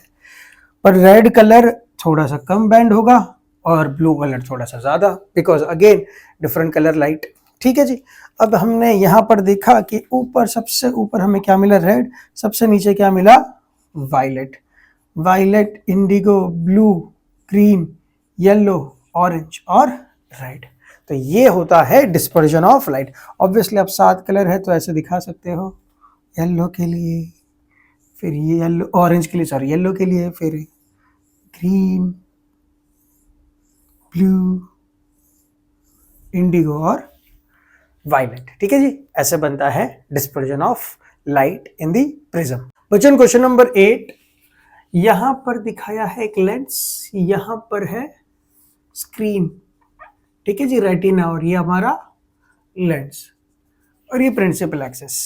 पर रेड कलर थोड़ा सा कम बैंड होगा और ब्लू कलर थोड़ा सा ज्यादा, because again different colour light. ठीक है जी। अब हमने यहां पर देखा कि ऊपर, सबसे ऊपर हमें क्या मिला? रेड। सबसे नीचे क्या मिला? Violet. Violet, indigo, blue, green, yellow, orange और रेड। तो ये होता है डिस्पर्जन ऑफ लाइट। ऑब्वियसली अब 7 कलर है तो ऐसे दिखा सकते हो, येलो के लिए, फिर ये येलो, ऑरेंज के लिए, सॉरी येलो के लिए, फिर ग्रीन, ब्लू, इंडिगो और वायलेट। ठीक है जी। ऐसे बनता है dispersion of light in the prism. बच्चों क्वेश्चन नंबर 8, यहां पर दिखाया है एक लेंस, यहां पर है स्क्रीन। ठीक है जी, रेटिना, और ये हमारा लेंस, और ये प्रिंसिपल एक्सिस।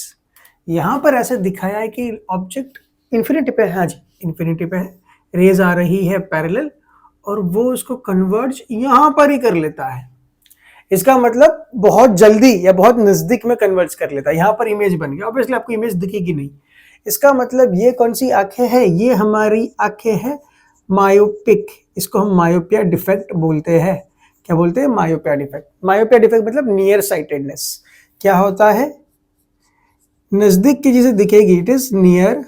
यहां पर ऐसे दिखाया है कि ऑब्जेक्ट इन्फिनिटी पे है। हाँ जी, इन्फिनिटी पे है, रेज आ रही है पैरेलल, और वो उसको कन्वर्ज यहां पर ही कर लेता है। इसका मतलब बहुत जल्दी या बहुत नजदीक में कन्वर्ज कर लेता है। यहां पर इमेज बन गया, ऑब्वियसली आपको इमेज दिखेगी नहीं। इसका मतलब ये कौन सी आंखें हैं? ये हमारी आंखें हैं मायोपिक। इसको हम मायोपिया डिफेक्ट बोलते हैं। क्या बोलते हैं? Myopia defect. मायोपिया डिफेक्ट मतलब नियर साइटेडनेस। क्या होता है? नजदीक की चीजें दिखेगी, इट इज नियर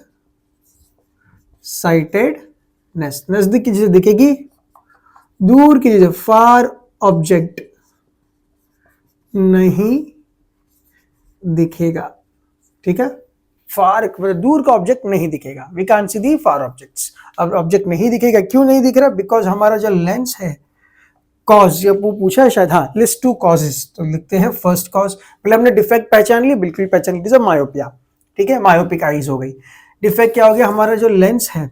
साइटेडनेस। नजदीक की चीजें दिखेगी, दूर की चीजें, फार ऑब्जेक्ट नहीं दिखेगा। ठीक है, फार मतलब दूर का ऑब्जेक्ट नहीं दिखेगा, we can't see the far objects. अब ऑब्जेक्ट नहीं दिखेगा, क्यों नहीं दिख रहा? बिकॉज हमारा जो लेंस है, कॉज, ये वो पूछा है शायद, हाँ, लिस्ट टू कॉजेस, तो लिखते हैं फर्स्ट कॉज, मतलब हमने डिफेक्ट पहचान ली, बिल्कुल पहचान ली, मायोपिया, ठीक है, मायोपिक आईज हो गई। डिफेक्ट क्या हो गया? हमारा जो लेंस है,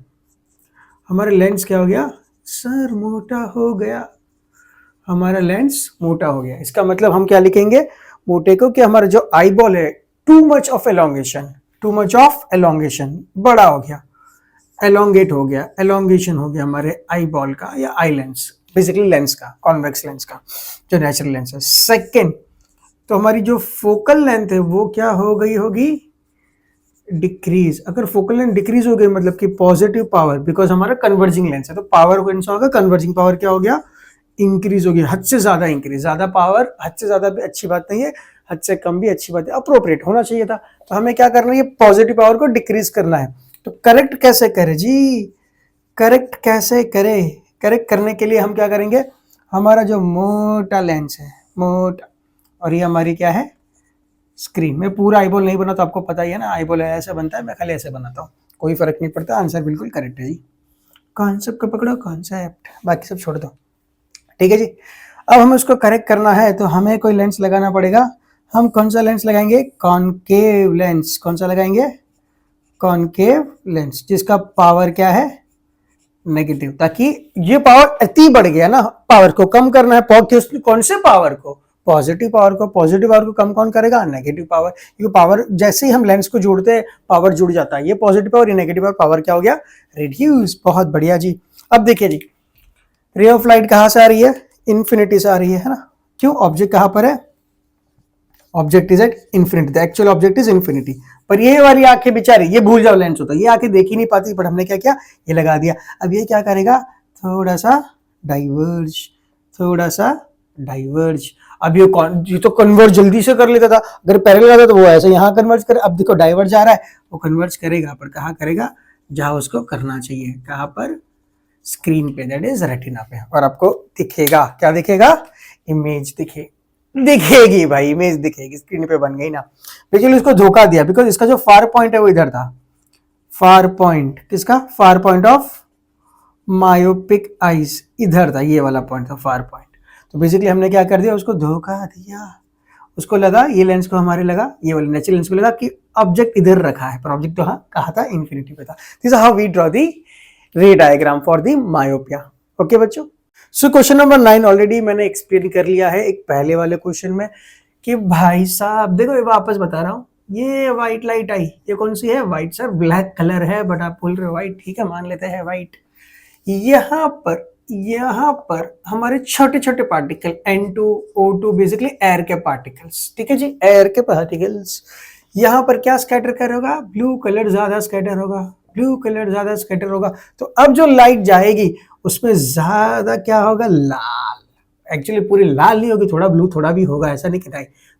हमारा लेंस क्या हो गया? सर मोटा हो गया, हमारा लेंस मोटा हो गया। इसका मतलब हम क्या लिखेंगे मोटे को? कि हमारा जो आई बॉल है, too much of elongation, too much of elongation, बड़ा हो गया, एलोंगेट हो गया, एलोंगेशन हो गया हमारे आई बॉल का या आई लेंस, बेसिकली लेंस का, कॉन्वेक्स लेंस का जो नेचुरल लेंस है। सेकेंड, तो हमारी जो फोकल लेंथ है वो क्या हो गई होगी? डिक्रीज। अगर फोकल लेंथ डिक्रीज हो गई मतलब कि पॉजिटिव पावर, बिकॉज हमारा कन्वर्जिंग लेंस है, तो पावर कौन सा होगा? कन्वर्जिंग पावर क्या हो गया? इंक्रीज हो गया, हद से ज्यादा इंक्रीज। ज्यादा पावर, हद से ज्यादा भी अच्छी बात नहीं है, हद से कम भी अच्छी बात है, अप्रोप्रिएट होना चाहिए था। तो हमें क्या करना है? पॉजिटिव पावर को डिक्रीज करना है। तो करेक्ट कैसे करें जी? करेक्ट कैसे करें? करेक्ट करने के लिए हम क्या करेंगे? हमारा जो मोटा लेंस है, मोटा, और ये हमारी क्या है? स्क्रीन। में पूरा आईबॉल नहीं बना तो आपको पता ही है ना, आईबॉल ऐसे बनता है, मैं खाली ऐसे बनाता हूँ, कोई फर्क नहीं पड़ता, आंसर बिल्कुल करेक्ट है जी। कॉन्सेप्ट को पकड़ो, कॉन्सेप्ट, बाकी सब छोड़ दो, ठीक है जी। अब हमें उसको करेक्ट करना है तो हमें कोई लेंस लगाना पड़ेगा। हम कौन सा लेंस लगाएंगे? Concave lens. कौन सा लगाएंगे? कॉनकेव लेंस, जिसका पावर क्या है? नेगेटिव, ताकि ये पावर अति बढ़ गया ना, पावर को कम करना है। कौन से पावर को? पॉजिटिव पावर को। पॉजिटिव पावर को कम कौन करेगा? Negative power. क्योंकि पावर जैसे ही हम लेंस को जोड़ते हैं पावर जुड़ जाता है, ये पॉजिटिव पावर, ये नेगेटिव पावर क्या हो गया? रिड्यूस। बहुत बढ़िया जी। अब देखिए जी, रे ऑफ लाइट कहां से आ रही है? इन्फिनिटी से आ रही है ना? क्यों? ऑब्जेक्ट कहां पर है? Object is at infinity, the actual object is infinity. पर ये वाली आंखें बेचारी, ये भूल जाओ लेंस होता है, ये आंखें देख ही नहीं पाती, पर हमने क्या किया? ये लगा दिया। अब ये क्या करेगा? थोड़ा सा डाइवर्ज, थोड़ा सा डाइवर्ज। अब ये तो कन्वर्ज जल्दी से कर लेता था, अगर पहले लगा था तो वो ऐसे यहाँ कन्वर्ज करे। अब देखो डाइवर्ज आ रहा है, वो कन्वर्ज करेगा, पर कहाँ करेगा? जहां उसको करना चाहिए। कहाँ पर? स्क्रीन पे, दैट इज रेटिना पे। और आपको दिखेगा, क्या दिखेगा? इमेज दिखेगी भाई, इमेज दिखेगी, स्क्रीन पे बन गई ना। बेसिकली इसको धोखा दिया, बिकॉज इसका जो फार पॉइंट है वो इधर था। फार पॉइंट किसका? Far point of myopic eyes इधर था, ये वाला पॉइंट था फार पॉइंट। तो बेसिकली हमने क्या कर दिया? उसको धोखा दिया। उसको लगा, ये लेंस को हमारे लगा, ये वाले नेचुरल लेंस को लगा कि ऑब्जेक्ट इधर रखा है, पर ऑब्जेक्ट तो हाँ कहा था? इन्फिनिटी पे था। This is how we draw the ray diagram for the myopia. Okay बच्चों, सो क्वेश्चन नंबर 9 ऑलरेडी मैंने एक्सप्लेन कर लिया है एक पहले वाले क्वेश्चन में, कि भाई साहब देखो, ये वापस बता रहा हूँ, ये व्हाइट लाइट आई, ये कौन सी है? व्हाइट। सर ब्लैक कलर है, बट आप बोल रहे हो व्हाइट, ठीक है मान लेते हैं व्हाइट। यहाँ पर हमारे छोटे छोटे particle N2 O2, basically air के पार्टिकल्स, ठीक है जी, एयर के पार्टिकल्स। यहाँ पर क्या स्कैटर करेगा? ब्लू कलर ज्यादा स्कैटर होगा, ब्लू कलर ज्यादा स्कैटर होगा। तो अब जो लाइट जाएगी उसमें ज्यादा क्या होगा? लाल। एक्चुअली पूरी लाल नहीं होगी, थोड़ा ब्लू थोड़ा भी होगा, ऐसा नहीं कि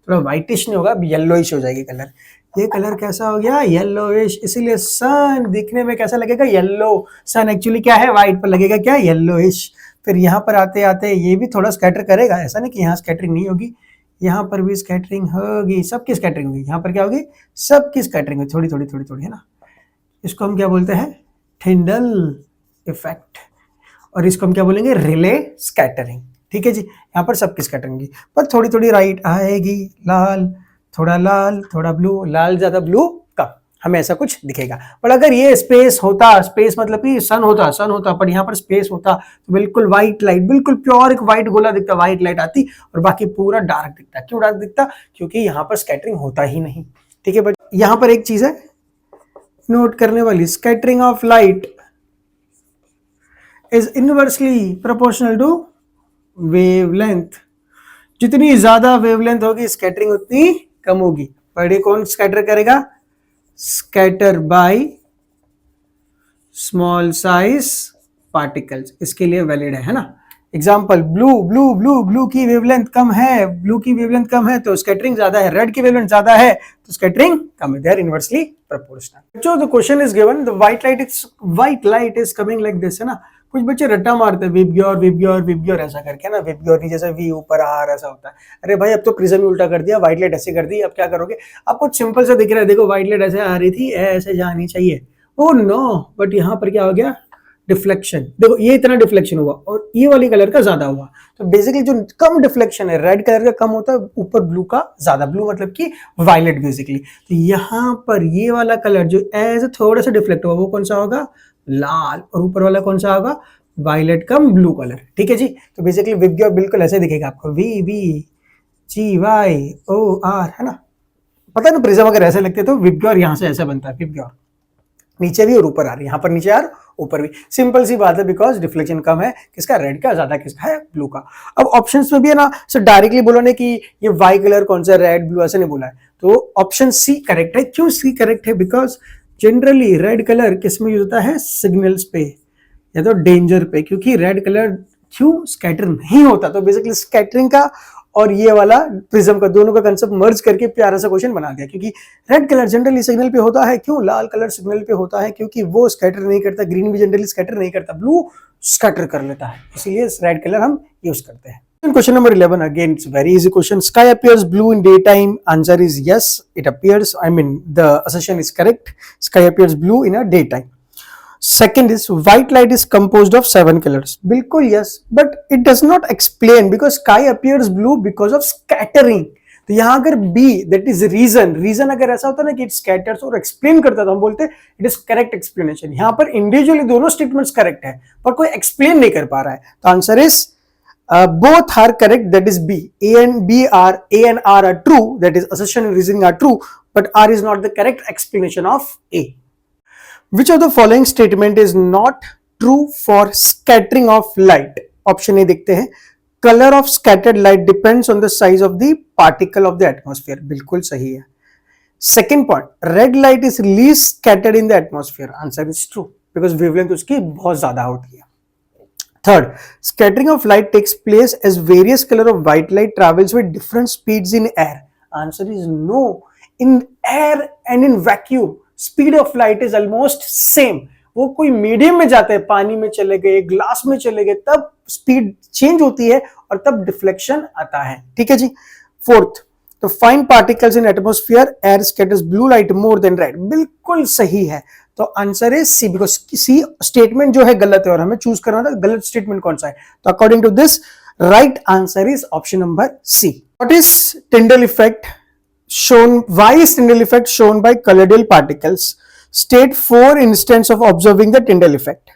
थोड़ा व्हाइटिश नहीं होगा, येलोइश हो जाएगी कलर। ये कलर कैसा हो गया? येलोइश। इसीलिए सन दिखने में कैसा लगेगा? येलो। सन एक्चुअली क्या है? व्हाइट, पर लगेगा क्या? येलोइश। फिर यहाँ पर आते आते ये भी थोड़ा स्कैटर करेगा, ऐसा नहीं कि यहाँ स्कैटरिंग नहीं होगी, यहाँ पर भी स्कैटरिंग होगी, सबकी स्कैटरिंग होगी। यहाँ पर क्या होगी? सबकी स्कैटरिंग होगी, थोड़ी थोड़ी थोड़ी थोड़ी, है ना। इसको हम क्या बोलते हैं? Tyndall effect. और इसको हम क्या बोलेंगे? रिले स्कैटरिंग, ठीक है जी। यहाँ पर सबकी स्कैटरिंग होगी, पर थोड़ी थोड़ी राइट आएगी, लाल थोड़ा ब्लू, लाल ज्यादा ब्लू कम, हमें ऐसा कुछ दिखेगा। पर अगर ये स्पेस होता, स्पेस मतलब कि सन होता, पर यहाँ पर स्पेस होता, तो बिल्कुल व्हाइट लाइट, बिल्कुल प्योर एक व्हाइट गोला दिखता, व्हाइट लाइट आती, और बाकी पूरा डार्क दिखता। क्यों डार्क दिखता? क्योंकि यहाँ पर स्कैटरिंग होता ही नहीं, ठीक है। बट यहाँ पर एक चीज है नोट करने वाली, scattering of light is inversely proportional to wavelength. जितनी ज्यादा वेवलेंथ होगी स्कैटरिंग उतनी कम होगी। पर ये कौन स्कैटर करेगा? Scatter by small size particles, इसके लिए वैलिड है ना। एग्जांपल, ब्लू की वेवलेंथ कम है, तो स्कैटरिंग ज्यादा है। रेड की वेवलेंथ ज्यादा है तो स्कैटरिंग कम है। They are inversely proportional. जो the question is given, the white light is coming like this, है ना। कुछ बच्चे रट्टा मारते हैं विबग्योर विबग्योर विबग्योर ऐसा करके ना, विबग्योर नहीं जैसे वी ऊपर आर ऐसा होता है। अरे भाई अब तो प्रिज्म ही उल्टा कर दिया, व्हाइट लाइट ऐसे कर दी, अब क्या करोगे? अब कुछ सिंपल सा दिख रहा है, देखो व्हाइट लाइट ऐसे आ रही थी, ऐसे जानी चाहिए, ओ नो, बट यहाँ पर क्या हो गया? डिफ्लेक्शन। देखो ये इतना डिफ्लेक्शन हुआ और ये वाली कलर का ज्यादा हुआ। तो बेसिकली जो कम डिफ्लेक्शन है रेड कलर का कम होता है, ऊपर ब्लू का ज्यादा, ब्लू मतलब कि वायलेट बेसिकली। तो यहाँ पर ये वाला कलर जो ऐसे थोड़ा सा डिफ्लेक्ट हुआ वो कौन सा होगा? लाल। और ऊपर वाला कौन सा होगा? वायलेट कम ब्लू कलर। ठीक है जी। तो बेसिकली विबग्योर बिल्कुल ऐसे दिखेगा आपको, V V G Y O R, है ना? पता है ना, प्रिज्म अगर ऐसे लगते तो विबग्योर यहाँ से ऐसा बनता है, विबग्योर नीचे भी और ऊपर आ रही है, यहाँ पर नीचे आ ऊपर भी, सिंपल सी बात है, बिकॉज डिफ्लेक्शन कम है किसका? रेड का, ज्यादा किसका है? ब्लू का। अब ऑप्शंस में भी है ना, सो डायरेक्टली बोलो ना कि ये वाई कलर कौन सा, रेड ब्लू, ऐसे नहीं बोला है। तो ऑप्शन सी करेक्ट है। क्यों सी करेक्ट है? बिकॉज जनरली रेड कलर किस में यूज होता है? सिग्नल्स पे या तो डेंजर पे, क्योंकि रेड कलर क्यों? स्कैटर नहीं होता। तो बेसिकली स्कैटरिंग का और ये वाला प्रिज्म का दोनों का कंसेप्ट मर्ज करके प्यारा सा क्वेश्चन बना दिया। क्योंकि रेड कलर जनरली सिग्नल पे होता है, क्यों? लाल कलर सिग्नल पे होता है क्योंकि वो स्कैटर नहीं करता, ग्रीन भी जनरली स्कैटर नहीं करता, ब्लू स्कैटर कर लेता है, इसीलिए रेड कलर हम यूज करते हैं। Question number 11, again it's very easy question. Sky appears blue in daytime. Answer is yes, it appears, I mean the assertion is correct. Sky appears blue in a daytime. Second is white light is composed of 7 colors. बिल्कुल yes, but it does not explain because sky appears blue because of scattering. तो यहाँ अगर B that is reason अगर ऐसा होता ना कि it scatters और explain करता तो हम बोलते it is correct explanation. यहाँ पर individually दोनों statements correct है पर कोई explain नहीं कर पा रहा है। तो answer is both are correct, that is B. A and R are true, that is assertion and reasoning are true, but R is not the correct explanation of A. Which of the following statement is not true for scattering of light? Option A देखते हैं, color of scattered light depends on the size of the particle of the atmosphere. बिल्कुल सही है। Second point, red light is least scattered in the atmosphere. Answer is true because wavelength उसकी बहुत ज्यादा होती है। Third, scattering of light takes place as various color of white light travels with different speeds in air. Answer is no. In air and in vacuum, speed of light is almost same. वो कोई medium में जाते हैं, पानी में चले गए, glass में चले गए, तब स्पीड चेंज होती है और तब डिफ्लेक्शन आता है। ठीक है जी। फोर्थ, तो fine particles in atmosphere, air scatters blue light more than red. बिल्कुल सही है। तो आंसर है सी, बिकॉज सी स्टेटमेंट जो है गलत है और हमें चूज करना था गलत स्टेटमेंट कौन सा है। तो according to this right answer is option number C. What is Tyndall effect shown? Why is Tyndall effect shown by colloidal particles? State 4 instance of observing the Tyndall effect.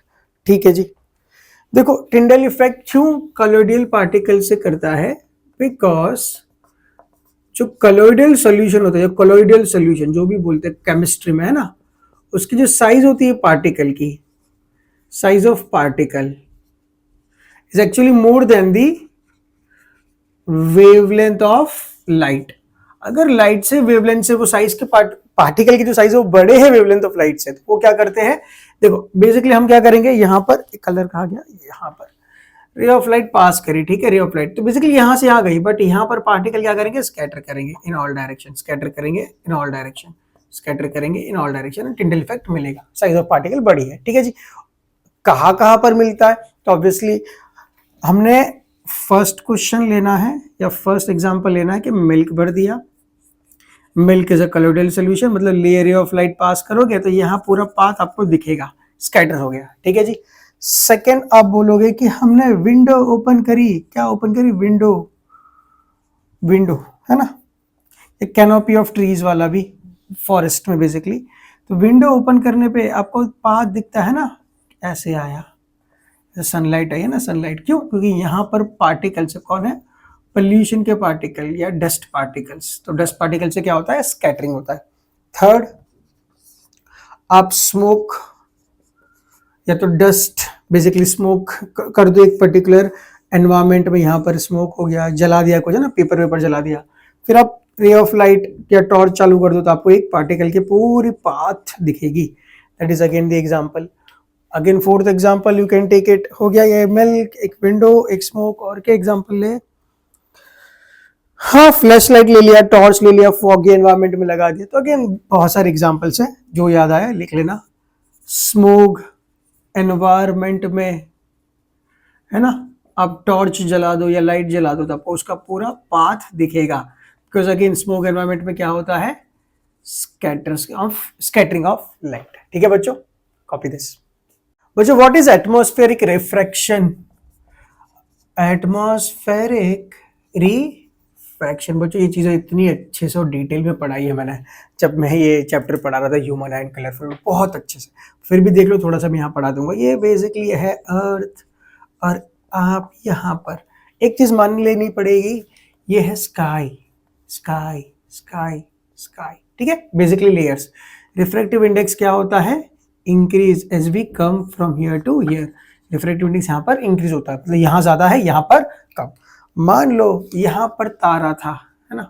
ठीक है जी। देखो Tyndall effect क्यों colloidal particle से करता है? Because जो colloidal solution होता है, colloidal solution जो भी बोलते हैं केमिस्ट्री में, है ना, उसकी जो साइज होती है पार्टिकल की, size of particle is actually more than the wavelength of light. अगर लाइट से वेवलेंथ से वो साइज के पार्टिकल की जो साइज है वो बड़े हैं वेवलेंथ ऑफ लाइट से, तो वो क्या करते हैं? देखो बेसिकली हम क्या करेंगे, यहाँ पर एक कलर कहा गया, यहाँ पर रे ऑफ लाइट पास करी, ठीक है, रे ऑफ लाइट, तो बेसिकली यहाँ से आ गई, बट यहाँ पर पार्टिकल क्या करेंगे? स्कैटर करेंगे इन ऑल डायरेक्शन, स्कैटर करेंगे इन ऑल डायरेक्शन, स्कैटर करेंगे in all direction, Tyndall effect मिलेगा, साइज ऑफ पार्टिकल बड़ी है। ठीक है जी। कहाँ पर मिलता है? तो ऑब्वियसली हमने फर्स्ट क्वेश्चन लेना है या फर्स्ट एग्जांपल लेना है कि मिल्क भर दिया, मिल्क इज अ कलोइडल सॉल्यूशन, मतलब लेयर ऑफ लाइट पास करोगे तो यहाँ पूरा पाथ आपको दिखेगा, स्कैटर हो गया। ठीक है जी। सेकेंड आप बोलोगे कि हमने विंडो ओपन करी, क्या ओपन करी? विंडो है ना, एक कैनोपी ऑफ ट्रीज वाला भी फॉरेस्ट में बेसिकली, तो विंडो ओपन करने पे आपको पाथ दिखता है ना, ऐसे आया, सनलाइट आई है ना, सनलाइट क्यों? क्योंकि यहाँ पर पार्टिकल से कौन है? पोल्यूशन के पार्टिकल या डस्ट पार्टिकल्स, तो डस्ट पार्टिकल से क्या होता है? स्कैटरिंग होता है। थर्ड, आप स्मोक या तो डस्ट बेसिकली स्मोक कर दो एक पर्टिकुलर एनवायरमेंट में, यहाँ पर स्मोक हो गया, जला दिया कुछ है ना, पेपर जला दिया, फिर आप रे ऑफ लाइट या टॉर्च चालू कर दो तो आपको एक पार्टिकल की पूरी पाथ दिखेगी। That is again the example. Again fourth example you can take it, हो गया ये मिल्क, एक विंडो, एक स्मोक, और क्या एग्जांपल ले? हाँ, फ्लैश लाइट ले लिया, टॉर्च ले लिया, फॉगी एनवायरमेंट में लगा दिया। तो अगेन बहुत सारे एग्जांपल्स हैं, जो याद आया लिख लेना। स्मोक एनवायरमेंट में है ना, आप टॉर्च जला दो या लाइट जला दो तो आपको उसका पूरा पाथ दिखेगा, बिकॉज अगेन स्मोक एनवायरमेंट में क्या होता है, स्कैटरिंग ऑफ लाइट। ठीक है बच्चों, कॉपी दिस। बच्चों what is atmospheric refraction? Atmospheric refraction बच्चों ये चीज़ें इतनी अच्छे से और डिटेल में पढ़ाई है मैंने, जब मैं ये चैप्टर पढ़ा रहा था ह्यूमन एंड कलरफुल, बहुत अच्छे से। फिर भी देख लो थोड़ा सा मैं यहाँ पढ़ा दूंगा। ये बेसिकली है अर्थ, और आप यहाँ पर एक चीज मान लेनी पड़ेगी, ये है स्काई, स्काई स्काई स्काई। ठीक है, बेसिकली लेयर्स। रिफ्रैक्टिव इंडेक्स क्या होता है, increase as we come from here to here. Refractive index यहाँ पर इंक्रीज होता है, मतलब यहाँ ज्यादा है यहाँ पर कम। मान लो यहाँ पर तारा था, है ना,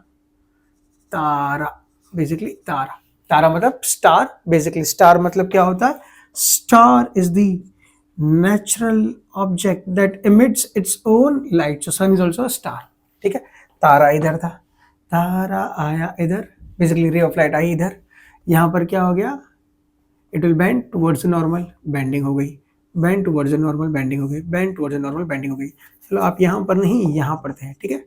तारा, बेसिकली तारा, तारा मतलब स्टार। बेसिकली स्टार मतलब क्या होता है, star is the natural object that emits its own light, so sun is also a star। ठीक है, तारा इधर था, तारा आया इधर, बेसिकली रे ऑफ लाइट आई इधर, यहाँ पर क्या हो गया, it will bend towards normal, bending हो गई, बेंड टुवर्ड्स नॉर्मल, बेंडिंग हो गई, बेंड टुवर्ड्स नॉर्मल, बेंडिंग हो गई। चलो आप यहाँ पर नहीं यहाँ पर थे, ठीक है,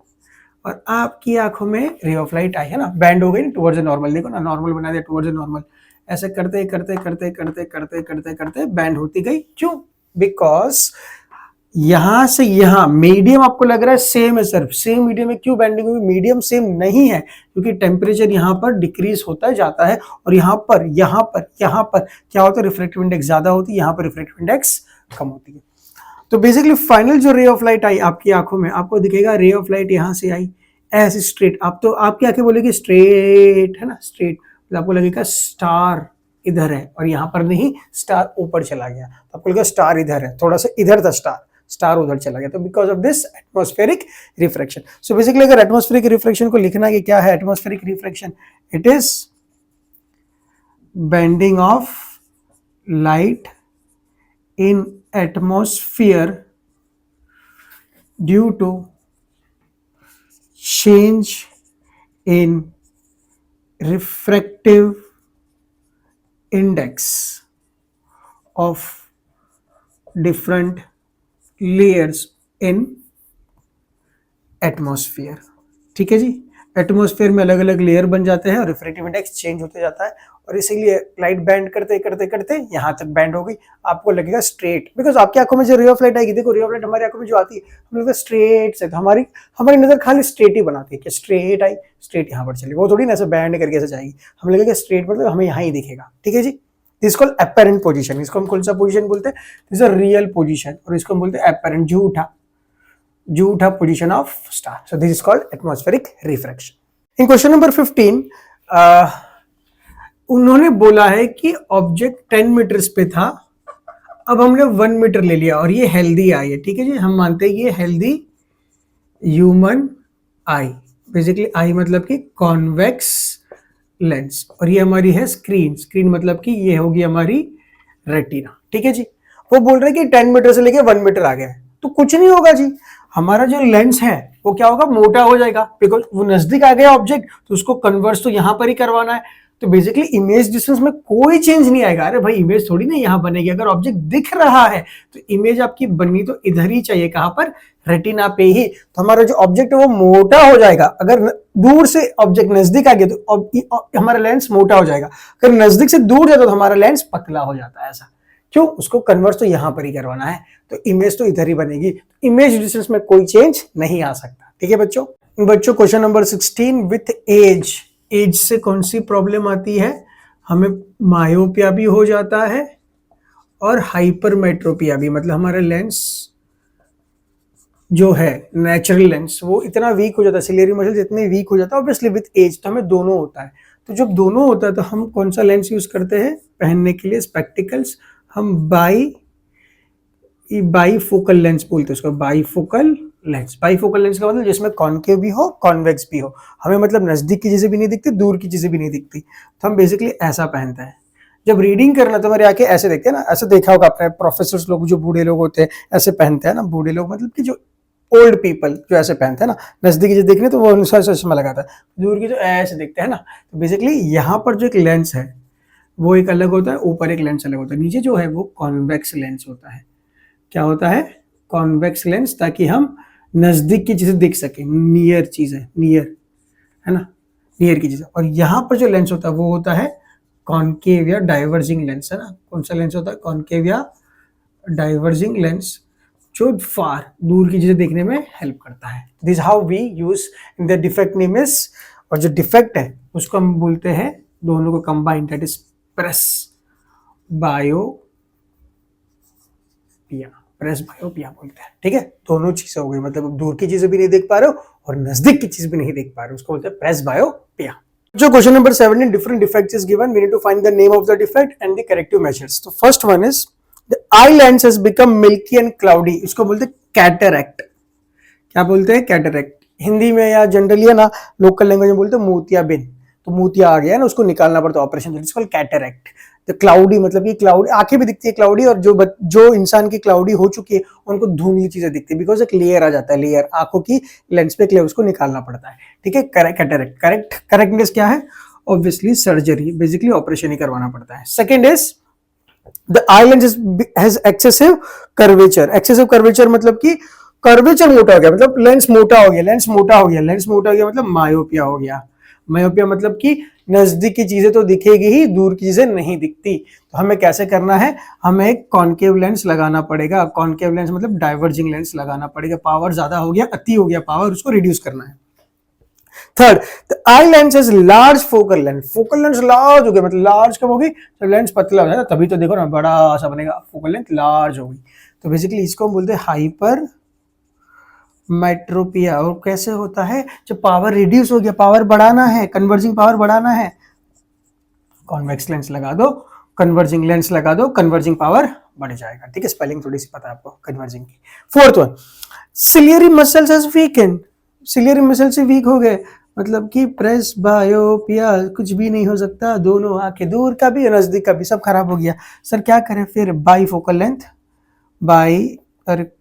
और आपकी आंखों में रे ऑफ लाइट आई, है ना, बैंड हो गई टुवर्ड्स नॉर्मल, देखो ना नॉर्मल बना दिया टुवर्ड्स नॉर्मल, ऐसे करते करते करते करते करते करते करते बैंड होती गई। क्यों, बिकॉज यहां से यहां मीडियम आपको लग रहा है सेम है, सिर्फ सेम मीडियम में क्यों बैंडिंग हुई, मीडियम सेम नहीं है, क्योंकि टेम्परेचर यहां पर डिक्रीज होता जाता है, और यहां पर क्या होता है, रिफ्रैक्टिव इंडेक्स ज्यादा होती है, यहां पर रिफ्रैक्टिव इंडेक्स कम होती है। तो बेसिकली फाइनल जो रे ऑफ लाइट आई आपकी आंखों में, आपको दिखेगा रे ऑफ लाइट यहां से आई ऐसे स्ट्रेट, आप तो आपकी आंखें बोलेगी स्ट्रेट, है ना, स्ट्रेट, तो आपको लगेगा स्टार इधर है, और यहां पर नहीं, स्टार ऊपर चला गया, तो आपको लगेगा स्टार इधर है, थोड़ा सा इधर था स्टार, स्टार उधर चला गया, तो because of this atmospheric refraction. So basically अगर एटमॉस्फेरिक रिफ्रैक्शन को लिखना कि क्या है atmospheric refraction, it is bending of light in atmosphere due to change in refractive index of different layers in atmosphere। ठीक है जी, एटमॉस्फेयर में अलग अलग लेयर बन जाते हैं और रिफ्रैक्टिव इंडेक्स चेंज होते जाता है, और इसीलिए लाइट बैंड करते करते करते यहाँ तक बैंड हो गई, आपको लगेगा स्ट्रेट, बिकॉज आपकी आंखों में जो रे ऑफ लाइट आएगी, देखो रे ऑफ लाइट हमारी आंखों में जो आती है हम लोग स्ट्रेट से, तो हमारी नजर खाली स्ट्रेट ही बनाती है कि स्ट्रेट आई, स्ट्रेट यहाँ पर चली, वो थोड़ी ना ऐसे बैंड करके ऐसे जाएगी, हमें लगेगा स्ट्रेट मतलब हमें यहाँ ही दिखेगा। ठीक है जी, दिस कॉल्ड एपेरेंट पोजीशन, इसको हम कौन सा पोजीशन बोलते हैं, this is a real position, और इसको हम बोलते हैं एपेरेंट, झूठा position of star. So this is called atmospheric refraction. In question number 15 उन्होंने बोला है कि ऑब्जेक्ट 10 मीटर्स पे था, अब हमने 1 मीटर ले लिया और ये हेल्दी आई है। ठीक है जी, हम मानते हैं ये healthy human I, basically I मतलब कि कॉन्वेक्स लेंस, और ये हमारी है स्क्रीन मतलब कि ये होगी हमारी रेटिना। ठीक है जी, वो बोल रहे हैं कि 10 मीटर से लेके 1 मीटर आ गया है, तो कुछ नहीं होगा जी, हमारा जो लेंस है वो क्या होगा, मोटा हो जाएगा, बिकॉज वो नजदीक आ गया ऑब्जेक्ट, तो उसको कन्वर्स तो यहां पर ही करवाना है, तो बेसिकली इमेज डिस्टेंस में कोई चेंज नहीं आएगा। अरे भाई इमेज थोड़ी ना यहाँ बनेगी, अगर ऑब्जेक्ट दिख रहा है तो इमेज आपकी बननी तो इधर ही चाहिए, कहां पर, रेटिना पे ही, तो हमारा जो ऑब्जेक्ट है वो मोटा हो जाएगा। अगर दूर से ऑब्जेक्ट नजदीक आ गया तो हमारा लेंस मोटा हो जाएगा, अगर नजदीक से दूर जाता तो हमारा लेंस पतला हो जाता है। ऐसा क्यों, उसको कन्वर्स तो यहां पर ही करवाना है, तो इमेज तो इधर ही बनेगी, इमेज डिस्टेंस में कोई चेंज नहीं आ सकता। ठीक है बच्चों क्वेश्चन नंबर 16, विथ एज से कौन सी प्रॉब्लम आती है, हमें मायोपिया भी हो जाता है और हाइपरमेट्रोपिया भी, मतलब हमारा लेंस जो है नेचुरल लेंस वो इतना वीक हो जाता है, सिलेरी मसल्स इतने वीक हो जाता है, ऑब्वियसली विथ एज तो हमें दोनों होता है। तो जब दोनों होता है तो हम कौन सा लेंस यूज करते हैं पहनने के लिए, स्पेक्टिकल्स, हम बाईफोकल लेंस बोलते हैं उसको, बाईफोकल लेंस का मतलब जिसमें कॉनकेव भी हो कॉन्वेक्स भी हो, हमें मतलब नजदीक की चीजें भी नहीं दिखती, दूर की चीजें भी नहीं दिखती, तो हम बेसिकली ऐसा पहनते हैं। जब रीडिंग करना तो हमारे आंखें ऐसे देखते हैं ना, ऐसे देखा होगा आपने, प्रोफेसर्स लोग जो बूढ़े लोग होते हैं ऐसे पहनते हैं ना, बूढ़े लोग मतलब कि जो ओल्ड पीपल जो ऐसे पहनते हैं ना, नजदीकी चीज देखने तो वो अनुसार चश्मा लगाता है, दूर की जो ऐसे देखते हैं ना, तो बेसिकली यहाँ पर जो एक लेंस है वो एक अलग होता है, ऊपर एक लेंस अलग होता है, नीचे जो है वो कॉन्वेक्स लेंस होता है। क्या होता है, कॉन्वेक्स लेंस, ताकि हम नजदीक की चीजें देख सके, नियर चीज है, नियर है ना, नियर की चीजें। और यहाँ पर जो लेंस होता है वो होता है कॉन्केव या डाइवर्जिंग लेंस, है ना। कौन सा लेंस होता है? कॉन्केव या डाइवर्जिंग लेंस, जो फार दूर की चीजें देखने में हेल्प करता है। This how we use in the defect name is, और जो डिफेक्ट है उसको हम बोलते हैं, दोनों को combine, that is presbyopia, presbyopia बोलते हैं। ठीक है, दोनों चीजें हो गई, मतलब दूर की चीजें भी नहीं देख पा रहे हो और नजदीक की चीज भी नहीं देख पा रहे हो, उसको बोलते हैं प्रेस बायोपिया। जो question number 17, different defects is given. We need to find the name of the defect and the corrective measures. So first one is the eye lens has become milky and cloudy. इसको बोलते हैं cataract. क्या बोलते हैं? Cataract. Hindi में या generally है ना, लोकल लैंग्वेज में बोलते हैं मोतियाबिंद। तो मोतिया आ गया है ना, उसको निकालना पड़ता है, ऑपरेशन। It's called cataract. तो क्लाउडी मतलब ये क्लाउडी, आंखें भी दिखती है क्लाउडी, और जो इंसान की क्लाउडी हो चुकी है उनको धुंधली चीजें दिखती है, बिकॉज एक लेयर आ जाता है, लेयर आंखों की लेंस पे एक लेयर, उसको निकालना पड़ता है। ठीक है, कैटरैक्ट। करेक्टनेस क्या है? ऑब्वियसली सर्जरी, बेसिकली ऑपरेशन ही करवाना पड़ता है। Second is the eye lens has excessive curvature. Excessive curvature मतलब कि कर्वेचर मोटा हो गया, मतलब लेंस मोटा हो गया, लेंस मोटा हो गया, लेंस मोटा हो गया मतलब मायोपिया हो गया। मायोपिया मतलब कि नजदीक की चीजें तो दिखेगी ही, दूर की चीजें नहीं दिखती। तो हमें कैसे करना है? हमें एक कॉन्केव लेंस लगाना पड़ेगा। कॉन्केव लेंस मतलब डाइवर्जिंग लेंस लगाना पड़ेगा। पावर ज्यादा हो गया, अति हो गया पावर, उसको रिड्यूस करना है। Third, the eye lens is large focal length. Focal length large हो गया, मतलब लार्ज कब होगी? जब लेंस पतला हो जाएगा, तभी तो देखो ना बड़ा सा बनेगा, फोकल लेंथ लार्ज होगी। तो बेसिकली इसको हम बोलते हैं हाइपर मेट्रोपिया। और कैसे होता है? जब पावर रिड्यूस हो गया, पावर बढ़ाना है, कन्वर्जिंग पावर बढ़ाना है, कॉन्वेक्स लेंस लगा दो, कन्वर्जिंग लेंस लगा दो, कन्वर्जिंग पावर बढ़ जाएगा। ठीक है, स्पेलिंग थोड़ी सी पता है आपको कन्वर्जिंग की। Fourth one, ciliary muscles has weekend. Ciliary muscle से वीक हो गए, मतलब कि प्रेस बायोपिया, कुछ भी नहीं हो सकता, दोनों आंखें, दूर का भी नजदीक का भी सब खराब हो गया। सर क्या करें फिर? बाईफोकल लेंथ,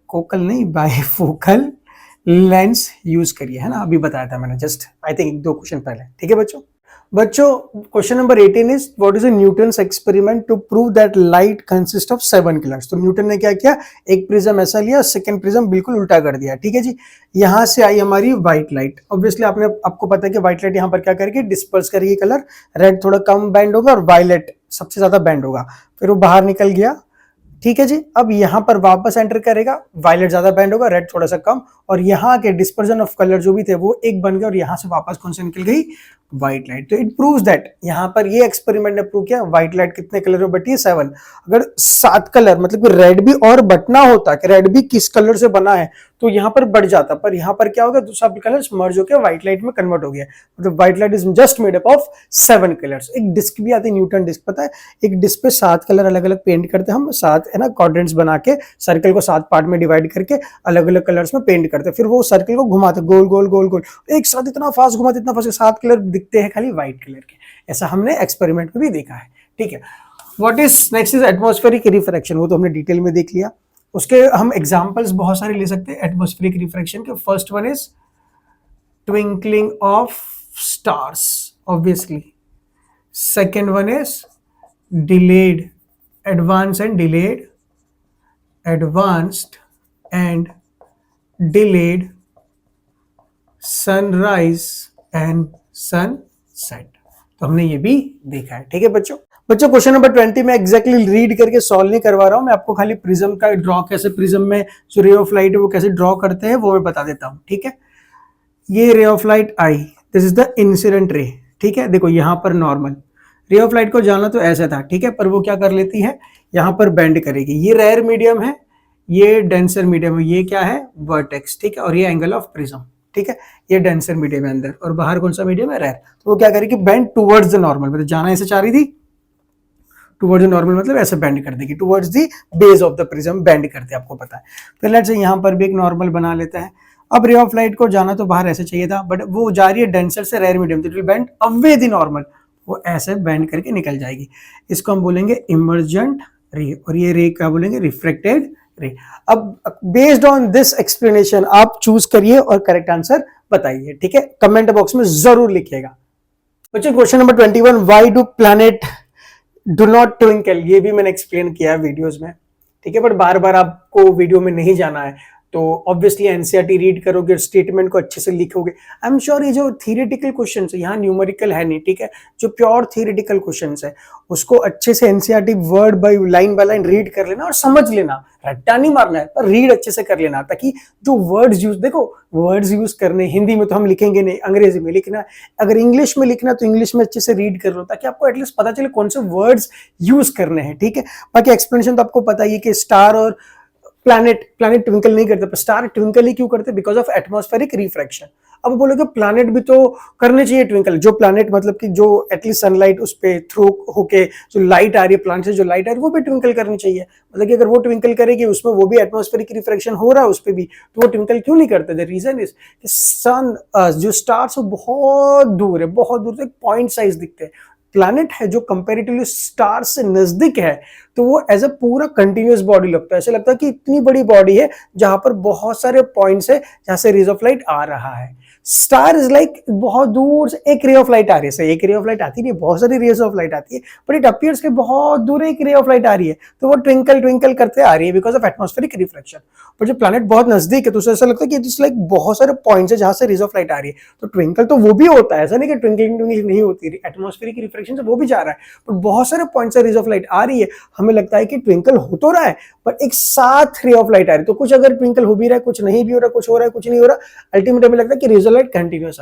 कोकल नहीं, बाईफोकल लेंस यूज करिए, है ना। अभी बताया था मैंने जस्ट, आई थिंक 2 क्वेश्चन पहले। ठीक है बच्चों question number 18 is what is a Newton's experiment to prove that light consist of 7 colours. तो न्यूटन ने क्या किया? एक प्रिज्म ऐसा लिया, सेकंड प्रिज्म बिल्कुल उल्टा कर दिया। ठीक है जी, यहां से आई हमारी व्हाइट लाइट। ऑब्वियसली आपको पता है कि व्हाइट लाइट यहां पर क्या करेगी? डिस्पर्स करेगी कलर। रेड थोड़ा कम बैंड होगा और वायलेट सबसे ज्यादा बैंड होगा। फिर वो बाहर निकल गया। ठीक है जी, अब यहां पर वापस एंटर करेगा, वायलेट ज्यादा बैंड होगा, रेड थोड़ा सा कम, और यहाँ के डिस्पर्जन ऑफ कलर जो भी थे वो एक बन गए, और यहां से वापस कौन सी निकल गई? White light. तो इट प्रूव्स दैट, यहां पर ये एक्सपेरिमेंट ने प्रूव किया व्हाइट लाइट कितने कलर में बटी है? 7। अगर 7 कलर मतलब कि रेड भी और बटना होता कि रेड भी किस कलर से बना है तो यहां पर बढ़ जाता, पर यहां पर क्या हो गया? सब कलर्स मर्ज होकर व्हाइट लाइट में कन्वर्ट हो गया। मतलब white light is just made up of 7 colours. एक डिस्क भी आती है, न्यूटन डिस्क, पता है? एक डिस्क पे 7 कलर अलग अलग पेंट करते हैं हम, 7 है ना क्वाड्रेंट्स बना के, सर्कल को 7 पार्ट में डिवाइड करके अलग अलग कलर्स में पेंट करते हैं। फिर वो सर्कल को घुमाते गोल गोल गोल गोल, एक साथ इतना फास्ट घुमाते, इतना फास्ट, 7 कलर दिखते हैं खाली व्हाइट कलर के। ऐसा हमने एक्सपेरिमेंट में भी देखा है। ठीक है, what is next is atmospheric refraction. वो तो हमने डिटेल में देख लिया। उसके हम एग्जांपल्स बहुत सारे ले सकते हैं एटमॉस्फेरिक रिफ्रैक्शन के। First one is twinkling of stars, obviously. Second one is delayed, advance and delayed, advanced and delayed sunrise and sunset. तो हमने ये भी देखा है। ठीक है बच्चों क्वेश्चन नंबर 20 में एग्जैक्टली रीड करके सॉल्व नहीं करवा रहा हूं मैं आपको, खाली प्रिज्म का ड्रॉ, कैसे प्रिज्म में जो रे ऑफ लाइट है वो कैसे ड्रॉ करते हैं वो मैं बता देता हूं। ठीक है, ये ray of light I, this is the incident ray. ठीक है, देखो यहां पर नॉर्मल रे ऑफ लाइट को जाना तो ऐसा था। ठीक है, पर वो क्या कर लेती है? यहां पर बेंड करेगी। ये रेयर मीडियम है, ये डेंसर मीडियम है, ये क्या है? वर्टेक्स। ठीक है, और ये एंगल ऑफ प्रिज्म। ठीक है, ये डेंसर मीडियम है अंदर, और बाहर कौन सा मीडियम है? रेयर। तो वो क्या करेगी? बेंड टुवर्ड्स द नॉर्मल, मतलब जाना ऐसे चाह रही थी, टुवर्ड्स द नॉर्मल मतलब ऐसे बेंड कर देगी, towards the base of the prism bend करते हैं, आपको पता है। तो लेट्स से यहां पर भी एक नॉर्मल बना लेता है। अब रे ऑफ लाइट को जाना तो बाहर ऐसे चाहिए था, बट वो जा रही है डेंसर से रेयर मीडियम, तो it will bend away the normal, वो ऐसे बेंड करके निकल जाएगी। इसको हम बोलेंगे इमर्जेंट रे, और ये रे क्या बोलेंगे? Reflected ray. अब बेस्ड ऑन दिस एक्सप्लेनेशन आप चूज करिए और करेक्ट आंसर बताइए। ठीक है, कमेंट बॉक्स में जरूर लिखिएगा। बच्चों question number 21, why do planet do not twinkle. ये भी मैंने एक्सप्लेन किया है वीडियोस में। ठीक है, बट बार बार आपको वीडियो में नहीं जाना है, तो ऑब्वियसली एनसीईआरटी रीड करोगे, स्टेटमेंट को अच्छे से लिखोगे। आई एम श्योर ये जो थियरेटिकल क्वेश्चंस है, यहाँ न्यूमेरिकल है नहीं, ठीक है, जो प्योर थियरेटिकल क्वेश्चंस है उसको अच्छे से NCERT word by line by line read कर लेना और समझ लेना, रट्टा नहीं मारना है, पर रीड अच्छे से कर लेना, ताकि जो वर्ड्स यूज, देखो वर्ड्स यूज करने हिंदी में तो हम लिखेंगे नहीं, अंग्रेजी में लिखना, अगर इंग्लिश में लिखना तो इंग्लिश में अच्छे से रीड कर लो, ताकि आपको एटलीस्ट पता चले कौन से वर्ड्स यूज करने हैं, ठीक है। बाकी एक्सप्लेनेशन तो आपको पता ही है कि स्टार और प्लैनेट ट्विंकल नहीं करते, पर स्टार ट्विंकल ही क्यों करते, बिकॉज ऑफ एटमॉस्फेरिक रिफ्रैक्शन। अब बोलोगे प्लैनेट भी तो करने चाहिए ट्विंकल, जो प्लैनेट मतलब कि जो एटलीस्ट सनलाइट उस पे थ्रू होके जो लाइट आ रही है प्लैनेट से, जो लाइट आ रही है वो भी ट्विंकल करनी चाहिए, मतलब कि अगर वो ट्विंकल करेगी उसमें वो भी एटमॉस्फेरिक रिफ्रैक्शन हो रहा है उस पे भी, तो वो ट्विंकल क्यों नहीं करते। द रीजन इज सन जो स्टार्स बहुत दूर है, बहुत दूर तक पॉइंट साइज दिखते हैं, प्लैनेट है जो कंपैरेटिवली स्टार से नजदीक है, तो वो एज अ पूरा कंटिन्यूअस बॉडी लगता है, ऐसा लगता है कि इतनी बड़ी बॉडी है जहां पर बहुत सारे पॉइंट्स है जहां से रेज ऑफ लाइट आ रहा है। स्टार इज लाइक बहुत दूर से एक रे ऑफ लाइट आ रही है, एक रे ऑफ लाइट आती नहीं, बहुत सारी रेज ऑफ लाइट आती है, बट इट अपीयर्स कि बहुत दूर एक रे ऑफ लाइट आ रही है, तो वो ट्विंकल ट्विंकल करते आ रही है बिकॉज ऑफ एटमॉस्फेरिक रिफ्लेक्शन। पर जब प्लैनेट बहुत नजदीक है तो उसे ऐसा लगता है कि इट्स लाइक बहुत सारे पॉइंट्स है जहां से रेज ऑफ लाइट आ रही है, तो ट्विंकल तो वो भी होता है, ऐसा नहीं कि ट्विंकलिंग नहीं होती, एटमॉस्फेरिक रिफ्लेक्शन से वो भी जा रहा है, पर बहुत सारे पॉइंट्स से रेज ऑफ लाइट आ रही है, हमें लगता है कि ट्विंकल हो तो रहा है पर एक साथ रे ऑफ लाइट आ रही है, तो कुछ अगर ट्विंकल हो भी रहा है, कुछ नहीं भी हो रहा, कुछ हो रहा है, कुछ नहीं हो रहा, अल्टीमेटली हमें लगता है कि रेज ऑफ लाइट कंटिन्यूअस